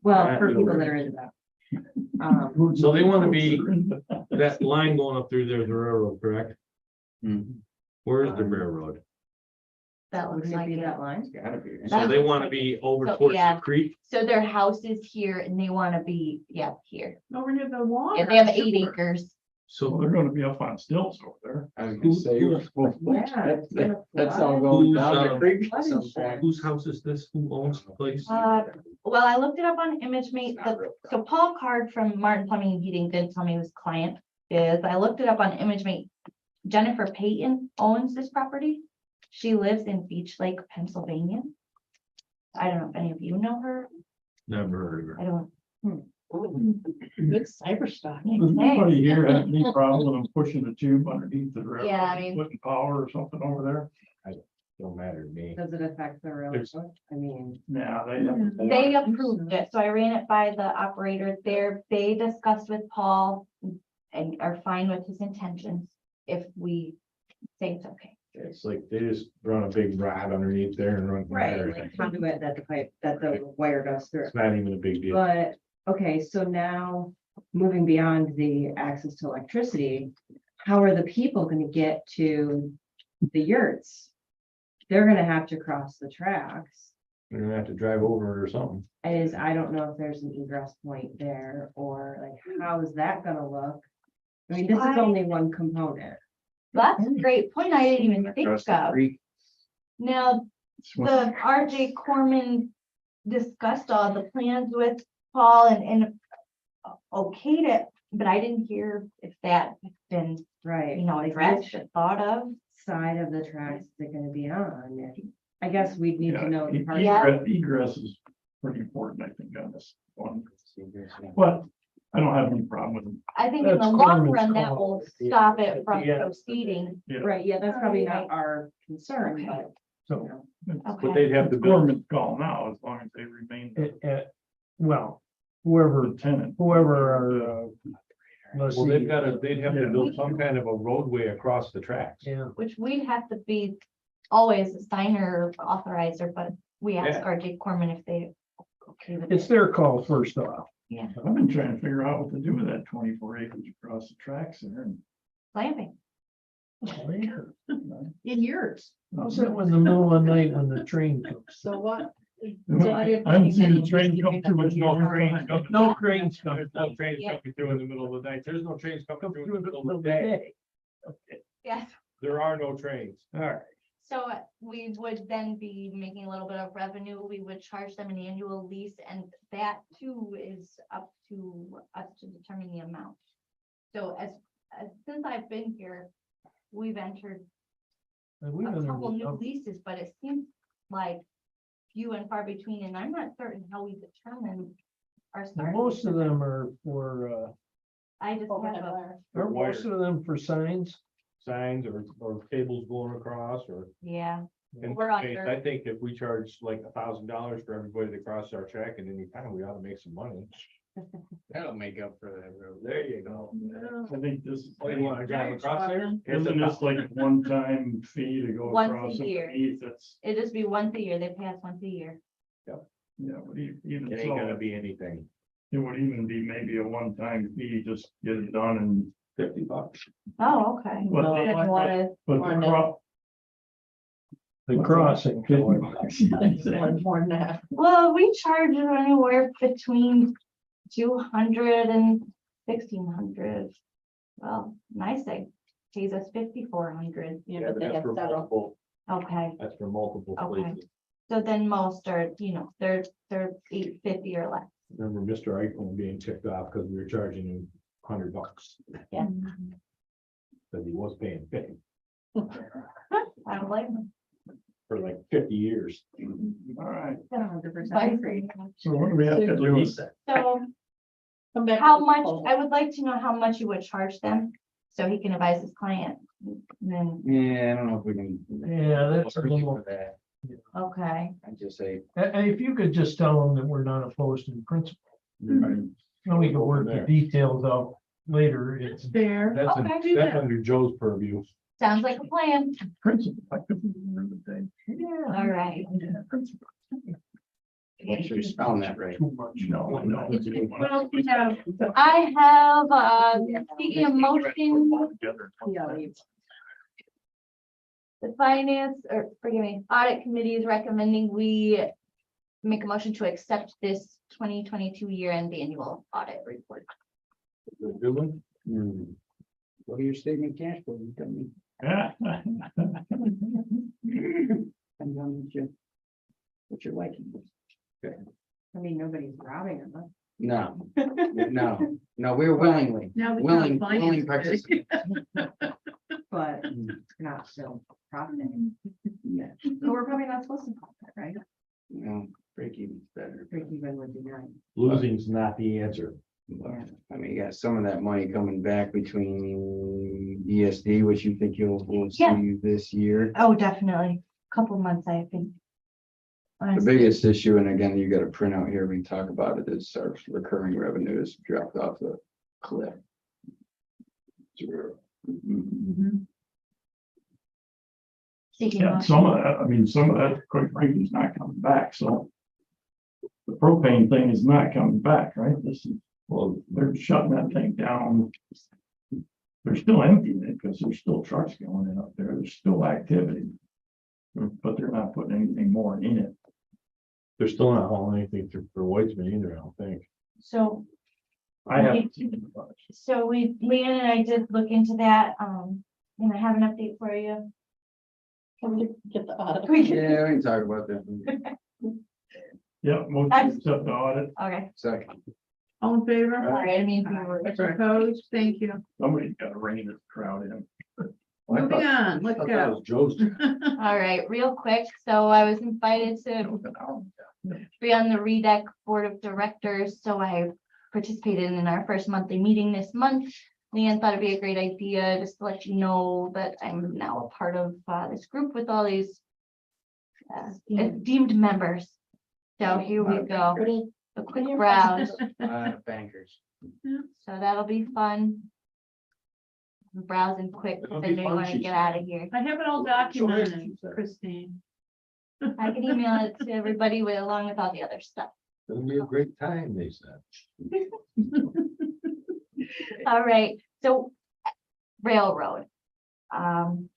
well, for people that are into that. So they want to be, that line going up through there, the railroad, correct? Mhm. Where is the railroad? That looks Wouldn't it like be it. that line? It's gotta be. That So they looks want to like be over So, towards yeah. the creek? So their house is here and they want to be, here. Over near the water. And they have 8 acres. So they're gonna be up on stilts over there. I was gonna say, Yeah. that's all going Who's, down the creek. What is that? Whose house is this? Who owns the place? Well, I looked it up on ImageMate. So Paul Card from Martin Plumbing and Heating didn't tell me whose client is. I looked it up on ImageMate. Jennifer Payton owns this property. She lives in Beach Lake, Pennsylvania. I don't know if any of you know her. Never heard of her. I don't. Good cyber stalking. Does anybody here have any problem with them pushing the tube underneath the railroad? Yeah, I mean- Putting power or something over there? Don't matter to me. Does it affect the railroad? There's- I mean, Nah, They approved it, so I ran it by the operator there. They discussed with Paul and are fine with his intentions if we say it's okay. It's like they just run a big rod underneath there and run. right, like conduit that the pipe, that the wire goes through. It's not even a big deal. But, okay, so now moving beyond the access to electricity, how are the people gonna get to the yurts? They're gonna have to cross the tracks. You're gonna have to drive over it or something. I don't know if there's an egress point there or like, how is that gonna look? I mean, this is I- only one component. That's a great point. I didn't even think Across the of. creek. Now, the RJ Corman discussed all the plans with Paul and okayed it, but I didn't hear if that has been, Right. like, addressed which or thought of. Side of the tracks is it gonna be on? I guess we'd need to know. the part- Yeah. Egress is pretty important, I think, on this one. But I don't have any problem with them. I think in the That's long Corman's run, that call. will stop it from Yeah. proceeding. Right, yeah, that's probably not Right. our concern, but So. But they'd have to build, Government call now, as long as they remain Well, whoever, the tenant. whoever are, let's well, see. they'd have to build some kind of a roadway across the tracks. Yeah, Which we'd have to be always a signer or authorizer, but we asked Yeah. RJ Corman if they. Okay with it's it. their call first off. I've been trying to figure out what to do with that 24 acres across the tracks there. And Glamping. In yours. How's that in the middle of the night when the train comes? So what? I haven't seen the train come through. There's no train coming. No trains coming. There's no trains Yeah. coming through in the middle of the night. There's no trains coming through in the middle of the day. day. Yes. There are no trains. All right. So we would then be making a little bit of revenue. We would charge them an annual lease, and that too is up to us to determine the amount. So since I've been here, we've entered And we've a been couple new there- leases, but it seems like few and far between, and I'm not certain how we determine our start. Most of them are for, I just Overhead have a, wire. are most of them for signs? Signs or cables going across or. yeah, In We're this case, under. I think if we charge like $1,000 for everybody to cross our track in any time, we ought to make some money. That'll make up for that road. There you go. I think this is. Oh, you wanna drive across there? Isn't this like a one-time fee to go Once a across year. underneath? That's, it just be once a year. They pay us once a year. yeah, but even It ain't gonna so, be anything. it would even be maybe a one-time fee, just get it done and. $50. Oh, okay. But No, they- Then you wanna- But Or the no. crop. The crossing. More than that. Well, we charge anywhere between 200 and 1,600. Well, nice thing, pays us 5,400. Yeah, Yeah, but but they that's have for several. multiple, Okay, that's for multiple Okay. places. so then most are, they're 850 or less. Remember Mr. Eichmann being ticked off because we were charging him $100. Yeah. But he was paying 50 I don't blame them. for like 50 years. All right, 100% agree. so what do we have to do? So Come back. how to the much, proposal. I would like to know how much you would charge them, so he can advise his client. And then, Yeah, I don't know if we can. Yeah, that's a Argue little- for that. okay, I just say. And if you could just tell them that we're not opposed in principle, Right. then we can work the details out later. It's, Fair. That's, Okay. that's under Joe's purview. sounds like a plan. Principal, I couldn't remember the day. yeah. All right. Yeah, principal. Make sure you're spelling that right. Too much, no, I know. What else we have? I have, speaking of motion, the finance, or forgive me, audit committee is recommending we make a motion to accept this 2022 year-end annual audit report. Good one. What are your statement cash flow? You tell me. Depends on what you're liking. I mean, nobody's robbing them, huh? No, no, we're willingly, Now we willing can't finance it. participants. But not still profiting. Yeah, So we're probably not supposed to profit, right? you know, break even's better. Break even would be nice. Losing's not the answer. But, I mean, you got some of that money coming back between ESD, which you think we'll Yeah. see this year. Oh, definitely. Couple months, I think. The Honestly. biggest issue, and again, you got a printout here, we can talk about it, is our recurring revenue has dropped off the cliff. Zero. Speaking Yeah, of, some of that, I mean, some of that, quite frankly, is not coming back, so. The propane thing is not coming back, right? This is, well, they're shutting that thing down. They're still emptying it because there's still trucks going in up there. There's still activity. But they're not putting anything more in it. They're still not hauling anything for Whitesman either, I don't think. so, I haven't seen it much. so Leanne and I did look into that, and I have an update for you. Can we get the audit? Yeah, we can talk about that. Yeah, most accept the audit. Okay, Second. All in favor? all right, I mean, we were- Opposed? Thank you. Somebody's got to rein this crowd in. Moving on, let's That go. was Joe's. all right, real quick, so I was invited to be on the REDEC Board of Directors, so I participated in our first monthly meeting this month. Leanne thought it'd be a great idea, just to let you know that I'm now a part of this group with all these Deemed members. So here we go, a quick browse, Bankers. so that'll be fun. Browsing quick, It'll then be we fun, want to she get said. out of here. I have it all So is, documented, she said. Christine. I can email it to everybody with, along with all the other stuff. It'll be a great time, they said. All right, so railroad.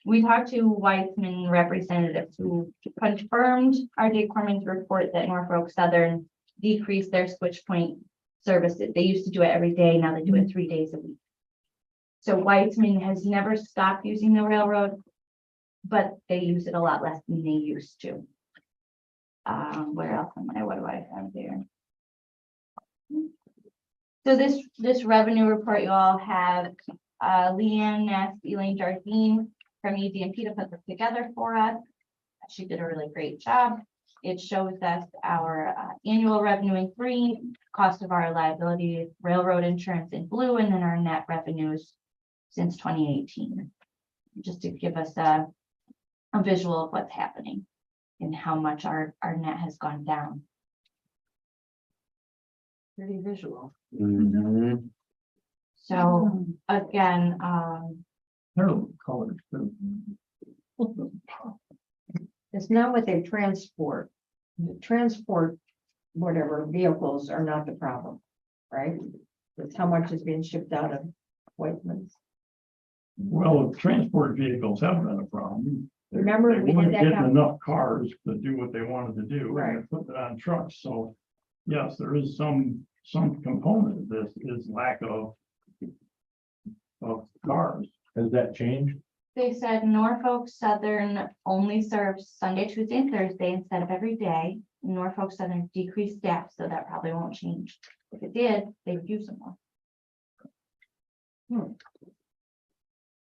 We talked to Weissman representatives who confirmed R.J. Corman's report that Norfolk Southern decreased their switch point services. They used to do it every day, now they do it 3 days a week. So Weissman has never stopped using the railroad, but they use it a lot less than they used to. Where else am I? What do I have there? So this revenue report you all have, Leanne Ness, Elaine Jardine from EDMP to put this together for us. She did a really great job. It shows us our annual revenue in green, cost of our liability, railroad insurance in blue, and then our net revenues since 2018. Just to give us a visual of what's happening and how much our net has gone down. Pretty visual. Mhm. So again, They're colors too. It's not what they transport. The transport, whatever vehicles are not the problem, right? It's how much is being shipped out of Whiteman's. Well, transport vehicles have been a problem. Remember They we had weren't that getting con- enough cars to do what they wanted to do, and Right. they're putting it on trucks, so. Yes, there is some component of this is lack of cars. Has that changed? they said Norfolk Southern only serves Sunday, Tuesday, and Thursday instead of every day. Norfolk Southern decreased staff, so that probably won't change. If it did, they would use them more.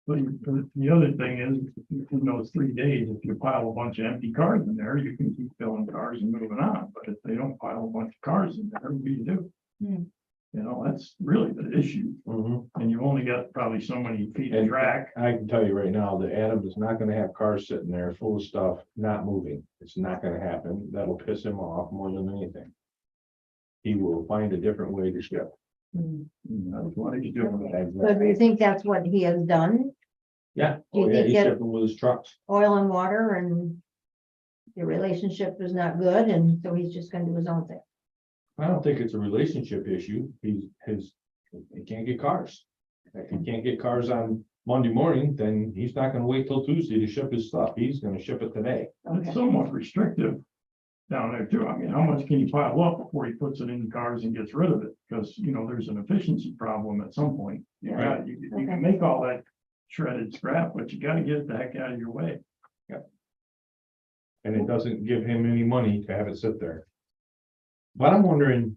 But the other thing is, in those 3 days, if you pile a bunch of empty cars in there, you can keep filling cars and moving on, but if they don't pile a bunch of cars in there, what do you do? Hmm. You know, that's really the issue, and you only got probably so many feet of And track. I can tell you right now, that Adam is not gonna have cars sitting there full of stuff, not moving. It's not gonna happen. That'll piss him off more than anything. He will find a different way to ship. That's what he's doing. So do you think that's what he has done? Yeah, Do you oh yeah, think he's that- shipping with his trucks. Oil and water and the relationship is not good and so he's just gonna do his own thing. I don't think it's a relationship issue. He can't get cars. If he can't get cars on Monday morning, then he's not gonna wait till Tuesday to ship his stuff. He's gonna ship it today. It's somewhat restrictive down there too. I mean, how much can you pile up before he puts it in the cars and gets rid of it? Because, you know, there's an efficiency problem at some point. Yeah. You Okay. can make all that shredded scrap, but you gotta get it the heck out of your way. And it doesn't give him any money to have it sit there. But I'm wondering,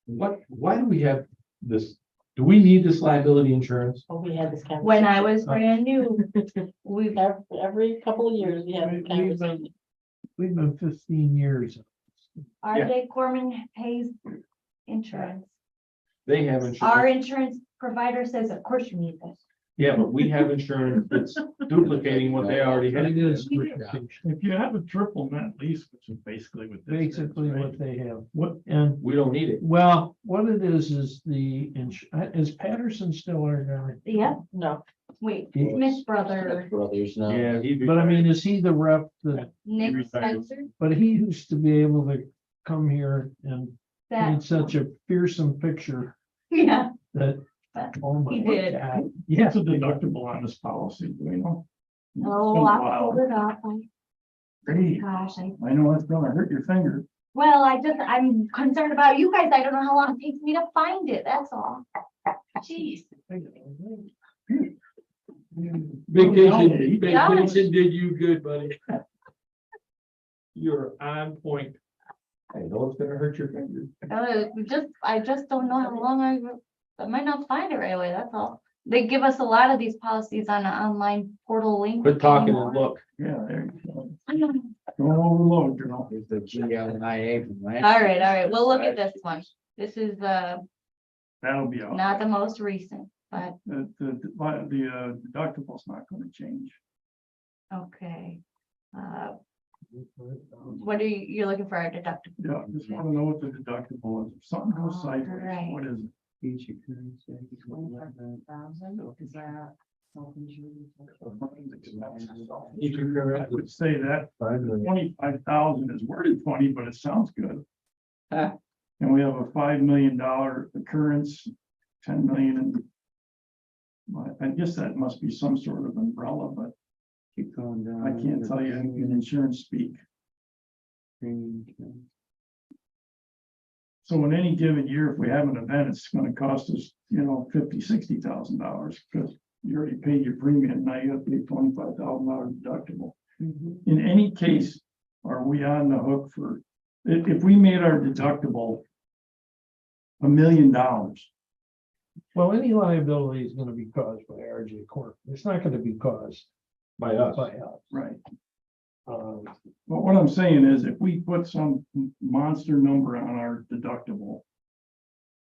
why do we have this? Do we need this liability insurance? Oh, we had this conversation. When I was brand new, we, Every couple of years, we have this We've been- conversation. We've been 15 years. RJ Corman pays insurance. They have Our insurance. insurance provider says, of course you need this. Yeah, but we have insurance that's duplicating what they already It have. is If you have a triple net lease, which is basically what this is, basically right? what they have. What, And, We don't need it. well, what it is is Patterson still our guy? Yeah, No, wait, He- Smith brother, Brothers now. Yeah, he. But I mean, is he the rep that, Nick retired. Spencer, but he used to be able to come here and paint that, such a fearsome picture yeah, that, oh my He did. God. what's Yes, a deductible on this policy, do we know? oh, I pulled it up. Hey, Gosh, I know it's gonna hurt your finger. well, I'm concerned about you guys. I don't know how long it takes me to find it, that's all. Jeez. Vacation did you good, buddy. You're on point. I know it's gonna hurt your finger. I just don't know how long I might not find it right away, that's all. They give us a lot of these policies on an online portal link. Quit talking and anymore. look. Yeah, there you go. I know. Don't overload, you know. There's the GLIA from last. All right, we'll look at this one. This is That'll be all. not the most recent, but The deductible's not gonna change. okay. What are you, you're looking for our deductible? Yeah, just want to know what the deductible is. If something goes Oh, sideways, right. what is it? Each occurrence, yeah, each one like that. 25,000, is that self-insured? I would say that 25,000 is worded 20, but it sounds good. Ah. And we have a $5 million occurrence, 10 million. I guess that must be some sort of umbrella, but Keep going down. I can't tell you in insurance speak. So in any given year, if we have an event, it's gonna cost us, $50,000-$60,000, because you already paid your premium, now you have to pay $25,000 deductible. In any case, are we on the hook for, if we made our deductible $1 million, Well, any liability is gonna be caused by RJ Corp. It's not gonna be caused By us. by us. right? Um, But what I'm saying is, if we put some monster number on our deductible,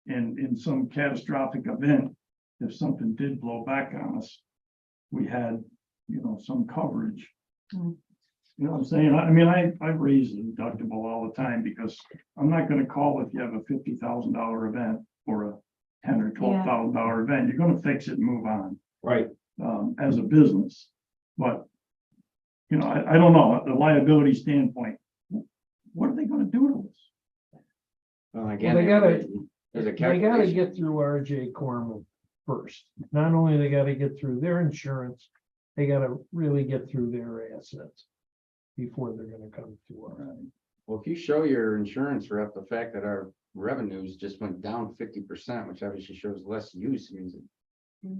and in some catastrophic event, if something did blow back on us, we had, some coverage. Mm. You know what I'm saying? I mean, I raise the deductible all the time, because I'm not gonna call if you have a $50,000 event or a $10,000 or $12,000 event. You're gonna fix it and move on. Right. As a business. But, I don't know, the liability standpoint, what are they gonna do to us? Well, again, Well, they gotta- there's a They gotta calculation. get through RJ Corman first. Not only they gotta get through their insurance, they gotta really get through their assets before they're gonna come to us. Well, if you show your insurance rep the fact that our revenues just went down 50%, which obviously shows less use, means that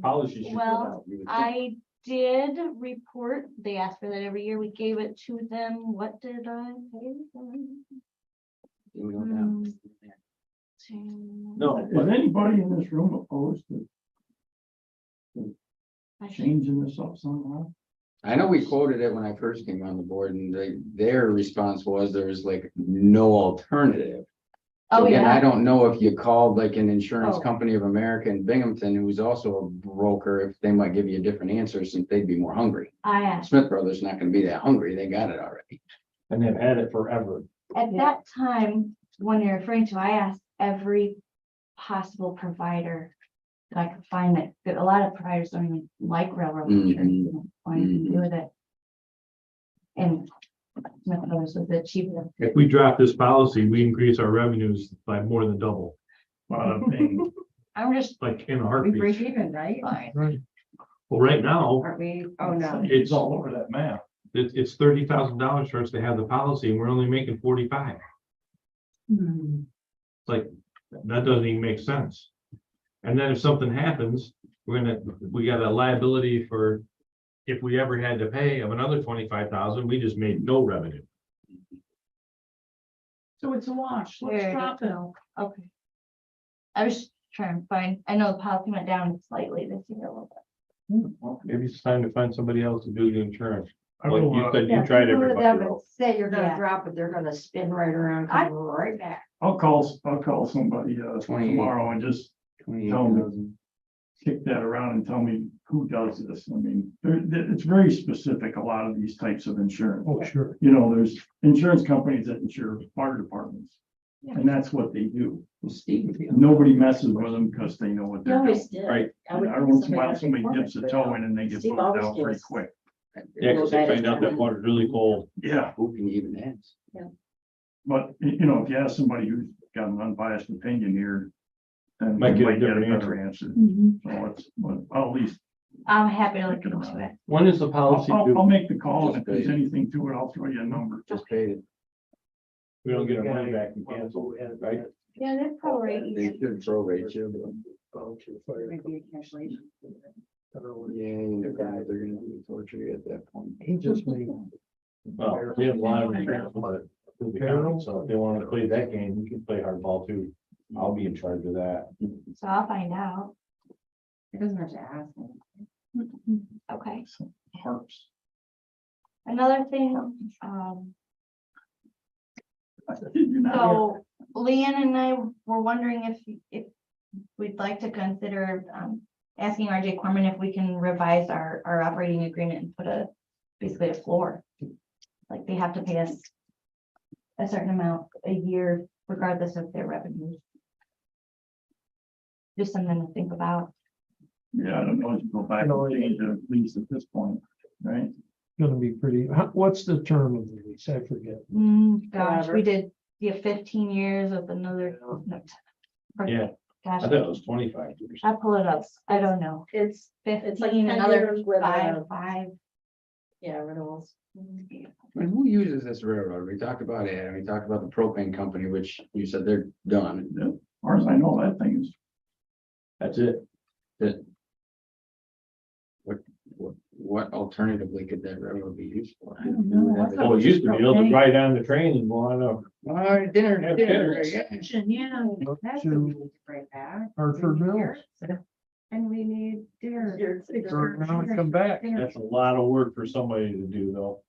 Policy should. Well, you would think. I did report, they ask for that every year, we gave it to them, what did I pay them? It would go down. No, Is anybody in this room opposed to I should- changing this up somehow? I know we quoted it when I first came on the board, and their response was there was like no alternative. So Oh, again, I yeah, don't know if you called like an insurance Oh. company of America in Binghamton, who's also a broker, if they might give you a different answer since they'd be more hungry. I asked, Smith Brothers not gonna be that hungry, they got it already. And they've had it forever. at that time, when you're referring to, I asked every possible provider that I could find that a lot of providers don't even like railroad Mhm. insurance, they don't want anything to do with it. And Smith Brothers was the cheapest. If we drop this policy, we increase our revenues by more than double, Bada bing. I'm just like in a We break heartbeat. even, right? fine. Right. Well, right now, Aren't we? Oh, no. It's all over that map. it's $30,000 for us to have the policy, and we're only making 45. Hmm. It's like, that doesn't even make sense. And then if something happens, we got a liability for, if we ever had to pay of another 25,000, we just made no revenue. So it's a wash, let's There. drop it. Okay. I was trying to find, I know the policy went down slightly this year a little bit. Maybe it's time to find somebody else to do the insurance. I Like will, you said, Yeah, you tried if you go to them everybody and else. Say you're gonna Yeah. drop it, they're gonna spin right around, I- come right back. I'll call somebody 28. tomorrow and just 28,000. kick that around and tell me who does this. I mean, it's very specific, a lot of these types of insurance. Oh, sure. There's insurance companies that insure fire departments. And that's what they do. Well, Steve would be. Nobody messes with them because they know what You they're doing. always did. Right. I would Every think once in a while, somebody somebody dips a toe in and they get Steve voted always out pretty gives- quick. Yeah, because they find out that water's really cold. Yeah, Who can you even ask? but if you ask somebody who's got an unbiased opinion here, then Might you get a might get a different better answer. Mm-hmm. So but I'll at least, I'm happy to look into it. When is the policy I'll due? make the call, and if there's anything to it, I'll throw you a number. Just paid it. We don't get our money back and cancel, right? Yeah, they're probably. They should prorate you, but Maybe a cancellation. yeah, they're gonna torture you at that point. He just made. Well, we have a lot of insurance, but the county, so if they want to play that game, we can play hardball too. I'll be in charge of that. So I'll find out. It doesn't have to ask. Okay. Harps. Another thing, You're not- so Leanne and I were wondering if we'd like to consider, asking RJ Corman if we can revise our operating agreement and put basically a floor. like they have to pay us a certain amount a year regardless of their revenues. Just something to think about. Yeah, I don't know if you go back and change it, at least at this point, right? Gonna be pretty, what's the term of the lease? I forget. Gosh, Forever. we did, 15 years with another. no, Yeah. Gosh, I thought it was 25 years. I pull it up. I don't know. It's, 15, like 10 another years with, five. yeah, renewals. And who uses this railroad? We talked about it, and we talked about the propane company, which you said they're done. As far as I know, that thing is, That's it. What alternatively could that railroad be used for? I don't know. I thought Well, it used to be able to Okay. ride on the train and go on up. Dinner, Have dinner, dinner. yeah. Yeah. Up That's what we to need to bring back. Hartford We need Mills. yurts, and we need deer. Turn around and come back. That's a lot of work for somebody to do, though.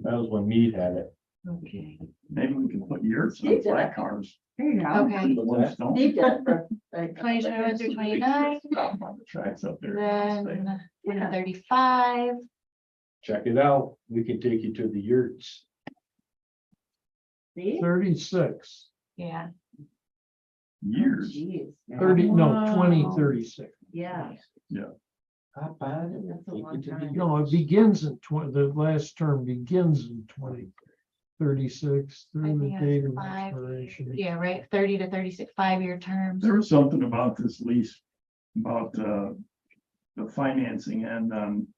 That was when Mead had it. Okay. maybe we can put yurts on flat cars. There you go. Okay. The ones don't. Steve did it for, like, 27 through 29, On the tracks up there. then 35. Check it out. We can take you to the yurts. See? 36, Yeah. Years. Jeez. 30, no, Wow. 2036. Yeah. Not bad. That's a long time. No, it begins in the last term begins in 2036 I through the think date it's of 5. expiration. Yeah, right, 30 to 36, 5-year terms. There was something about this lease, about the financing and on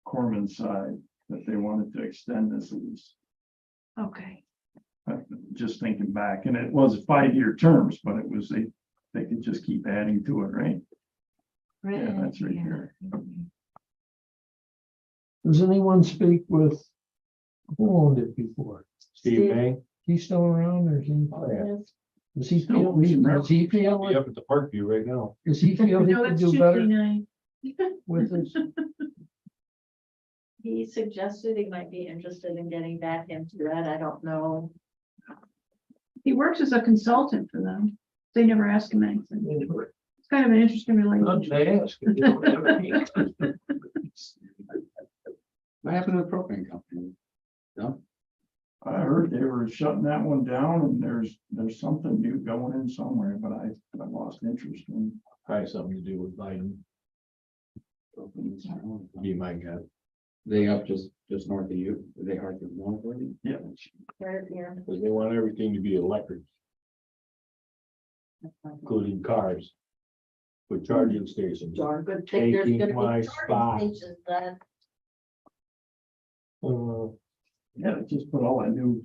Corman's side, that they wanted to extend this lease. Okay. Just thinking back, and it was 5-year terms, but it was, they could just keep adding to it, right? Yeah, that's right here. Does anyone speak with, who owned it before? Steve May. He's still around or is he? Oh, yeah. Does he Still feel, losing does he Be feel, up at the Parkview right now. does he feel he No, can it's do better 229. with this? He suggested he might be interested in getting back into that. I don't know. He works as a consultant for them. They never ask him anything. It's kind of an interesting Not relationship. to ask. What happened to the propane company? No, I heard they were shutting that one down, and there's something new going in somewhere, but I lost interest in. Probably something to do with Biden. Be my guess. they up just north of you, they are the north of you? Yeah. Where, yeah. Because they want everything to be electric, including cars. With charging stations. Darn good thing there's Taking gonna my be spot. charging stations then. Yeah, they just put all that new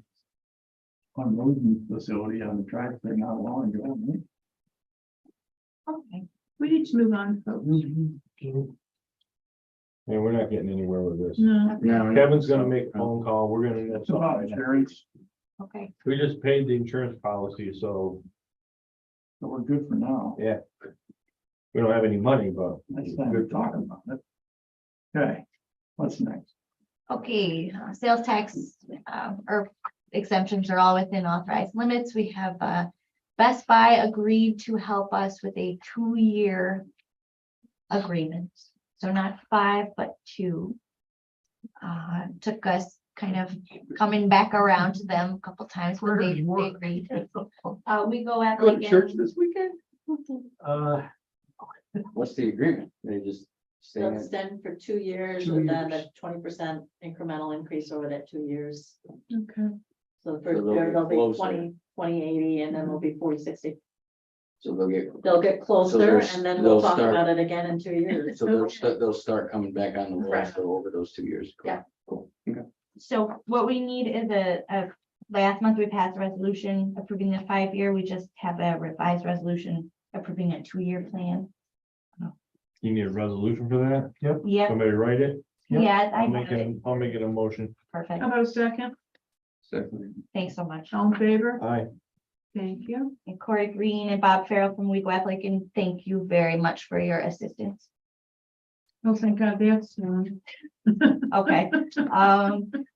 unloading facility on the track there not long ago. Okay. We need to move on, folks. And we're not getting anywhere with this. No, No. Kevin's gonna make a phone call. We're gonna. It's about insurance, Okay. We just paid the insurance policy, so so we're good for now. we don't have any money, but. Next time we're talking about it. Okay, what's next? Okay, sales tax, or exemptions are all within authorized limits. We have, Best Buy agreed to help us with a 2-year agreement. So not 5, but 2. Took us kind of coming back around to them a couple times, but they agreed. We go at. Go to church this weekend? Uh, What's the agreement? They just say, They'll extend for 2 years 2 and then years. a 20% incremental increase over that 2 years. okay. So the first they'll year get they'll be closer. 20/80, and then it'll be 40/60. so they'll get, They'll get closer they'll and then we'll they'll talk start- about it again in 2 years. so they'll start coming back on the roll Correct. so over those 2 years. Cool. Yeah. Cool. Okay. So what we need is last month we passed a resolution approving the 5-year. We just have a revised resolution approving a 2-year plan. You need a resolution for that? Yep, Somebody write it? yeah, I I'll make have it. it, I'll make it a motion. Perfect. How about a second? Second. Thanks so much. All in favor? Aye. Thank you. And Corey Green and Bob Farrell from Weagle Athletic, and thank you very much for your assistance. Oh, thank God that's done. Okay,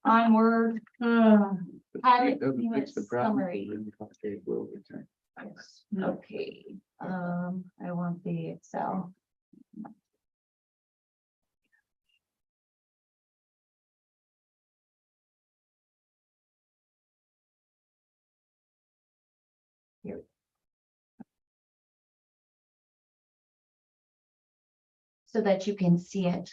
onward, pilot Doesn't payment fix the problem. summary. Okay, we'll return. Okay, I want the Excel. so that you can see it.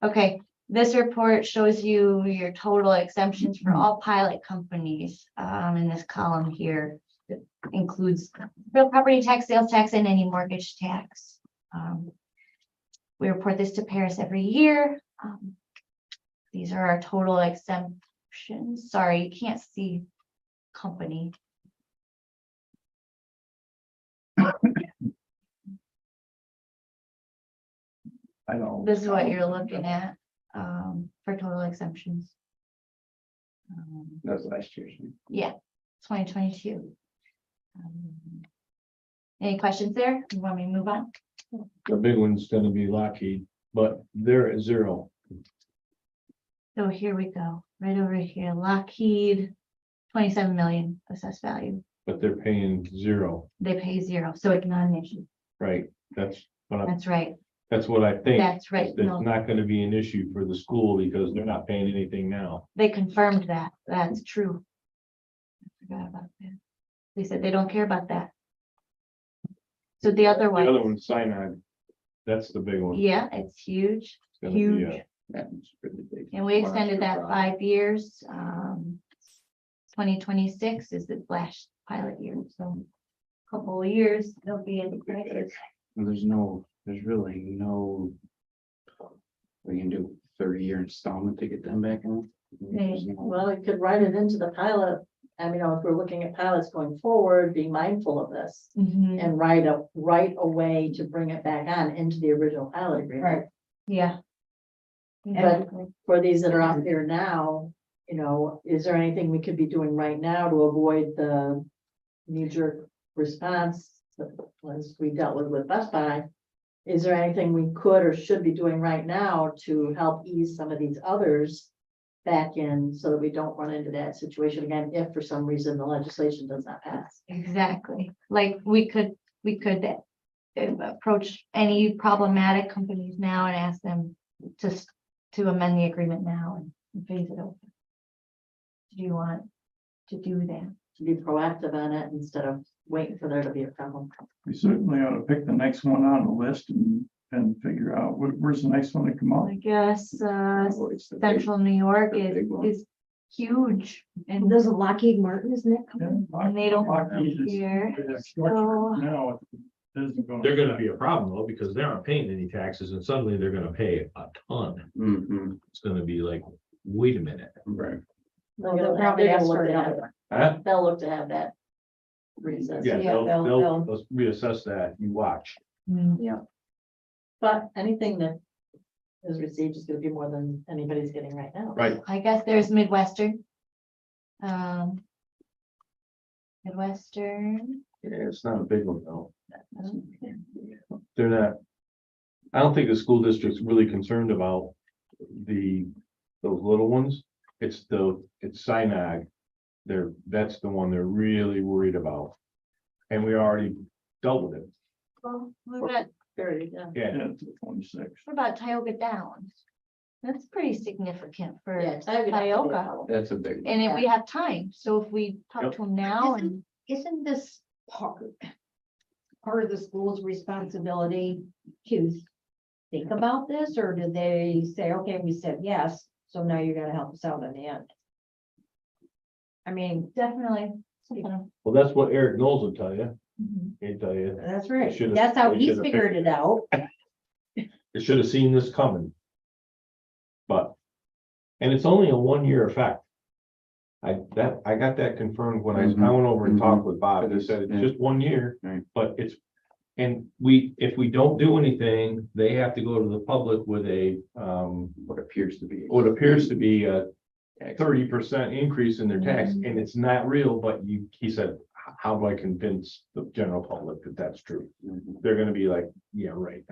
Okay, this report shows you your total exemptions for all pilot companies, in this column here. It includes real property tax, sales tax, and any mortgage tax. We report this to Paris every year. These are our total exemptions. Sorry, you can't see company. I know. This is what you're looking at, for total exemptions. That's last year's. Yeah, 2022. Any questions there? You want me to move on? The big one's gonna be Lockheed, but they're at zero. So here we go, right over here, Lockheed, 27 million assessed value. But they're paying zero, They pay zero, so it's not an issue. right? That's That's right, what I think. that's right. It's No, not gonna be an issue for the school because they're not paying anything now. they confirmed that. That's true. I forgot about that. They said they don't care about that. So the other The other one, one's Sinai. That's the big one. yeah, it's huge. It's gonna be, huge. That one's pretty big. And we extended that Wow. 5 years. 2026 is the last pilot year, so couple of years, they'll be in crisis. There's really no. We can do 30-year installment to get them back on. There's no- Well, we could write it into the pilot. I mean, if we're looking at pilots going forward, be mindful of this Mhm. and write a way to bring it back on into the original pilot agreement. Right. Yeah. But for these that are out there now, is there anything we could be doing right now to avoid the knee-jerk response that was we dealt with Best Buy? Is there anything we could or should be doing right now to help ease some of these others back in so that we don't run into that situation again if for some reason the legislation does not pass? Exactly, like we could approach any problematic companies now and ask them to amend the agreement now and phase it over. Do you want to do that? To be proactive on it instead of waiting for there to be a problem. We certainly ought to pick the next one on the list and figure out where's the next one to come up. I guess, Oh, it's the big- Central New York the big one. is huge and There's a Lockheed Martin, isn't it? coming? and they don't Lockheed is- care. it's So- Now, it isn't gonna. They're gonna be a problem though, because they aren't paying any taxes and suddenly they're gonna pay a ton. Mhm, It's gonna be like, wait a minute. right. They'll probably ask for another. Huh? They'll look to have that. Recess. Yeah, Yeah, they'll they'll- let's reassess that. You watch. But anything that is received is gonna be more than anybody's getting right now. Right. I guess there's Midwestern. Midwestern. Yeah, it's not a big one though. I don't care. They're not. I don't think the school district's really concerned about those little ones. It's Sinai. That's the one they're really worried about. And we already dealt with it. Well, what about, Very, yeah. Yeah, Yeah, to 26. what about Tioga Downs? That's pretty significant for Yeah, Tioga Downs would be a Tioga. problem. That's a big. And if we have time, so if we talk Yep. to them now and, Isn't this part of the school's responsibility to think about this, or did they say, okay, we said yes, so now you gotta help us out in the end? I mean, definitely. something. well, that's what Eric Knowles will tell you. Mhm. He'll tell you, that's right, should've- that's how they he should've figured it out. they should have seen this coming. But, and it's only a 1-year effect. I got that confirmed when I went over and talked with Bob. He said it's Yeah. just 1 year, Right. but it's. And if we don't do anything, they have to go to the public with What appears to be. what appears to be a 30% increase in their tax, and it's not real, but he said, how do I convince the general public that that's true? Mhm. They're gonna be like, yeah, right.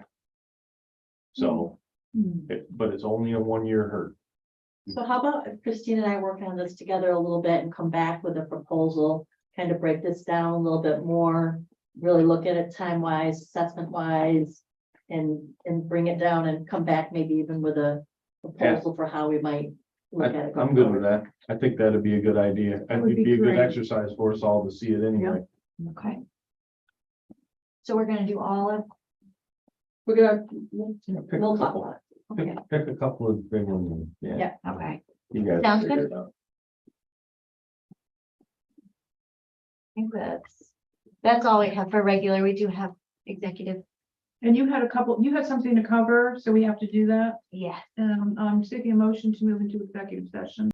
So, but it's only a 1-year hurt. So how about if Christine and I work on this together a little bit and come back with a proposal, kind of break this down a little bit more, really look at it time wise, assessment wise, and bring it down and come back maybe even with a proposal for how we might look at it. I'm good with that. I think that'd be a good idea. I That think would it'd be be a good great. exercise for us all to see it anyway. Okay. So we're gonna do all of We're gonna, Yeah, pick a we'll talk couple, about it. Okay, pick a couple of big ones, and, yeah. yeah, Okay. You guys Sounds figure good. it out. I think that's all we have for regular. We do have executive. And you had something to cover, so we have to do that. Yes. I'm seeking a motion to move into executive session.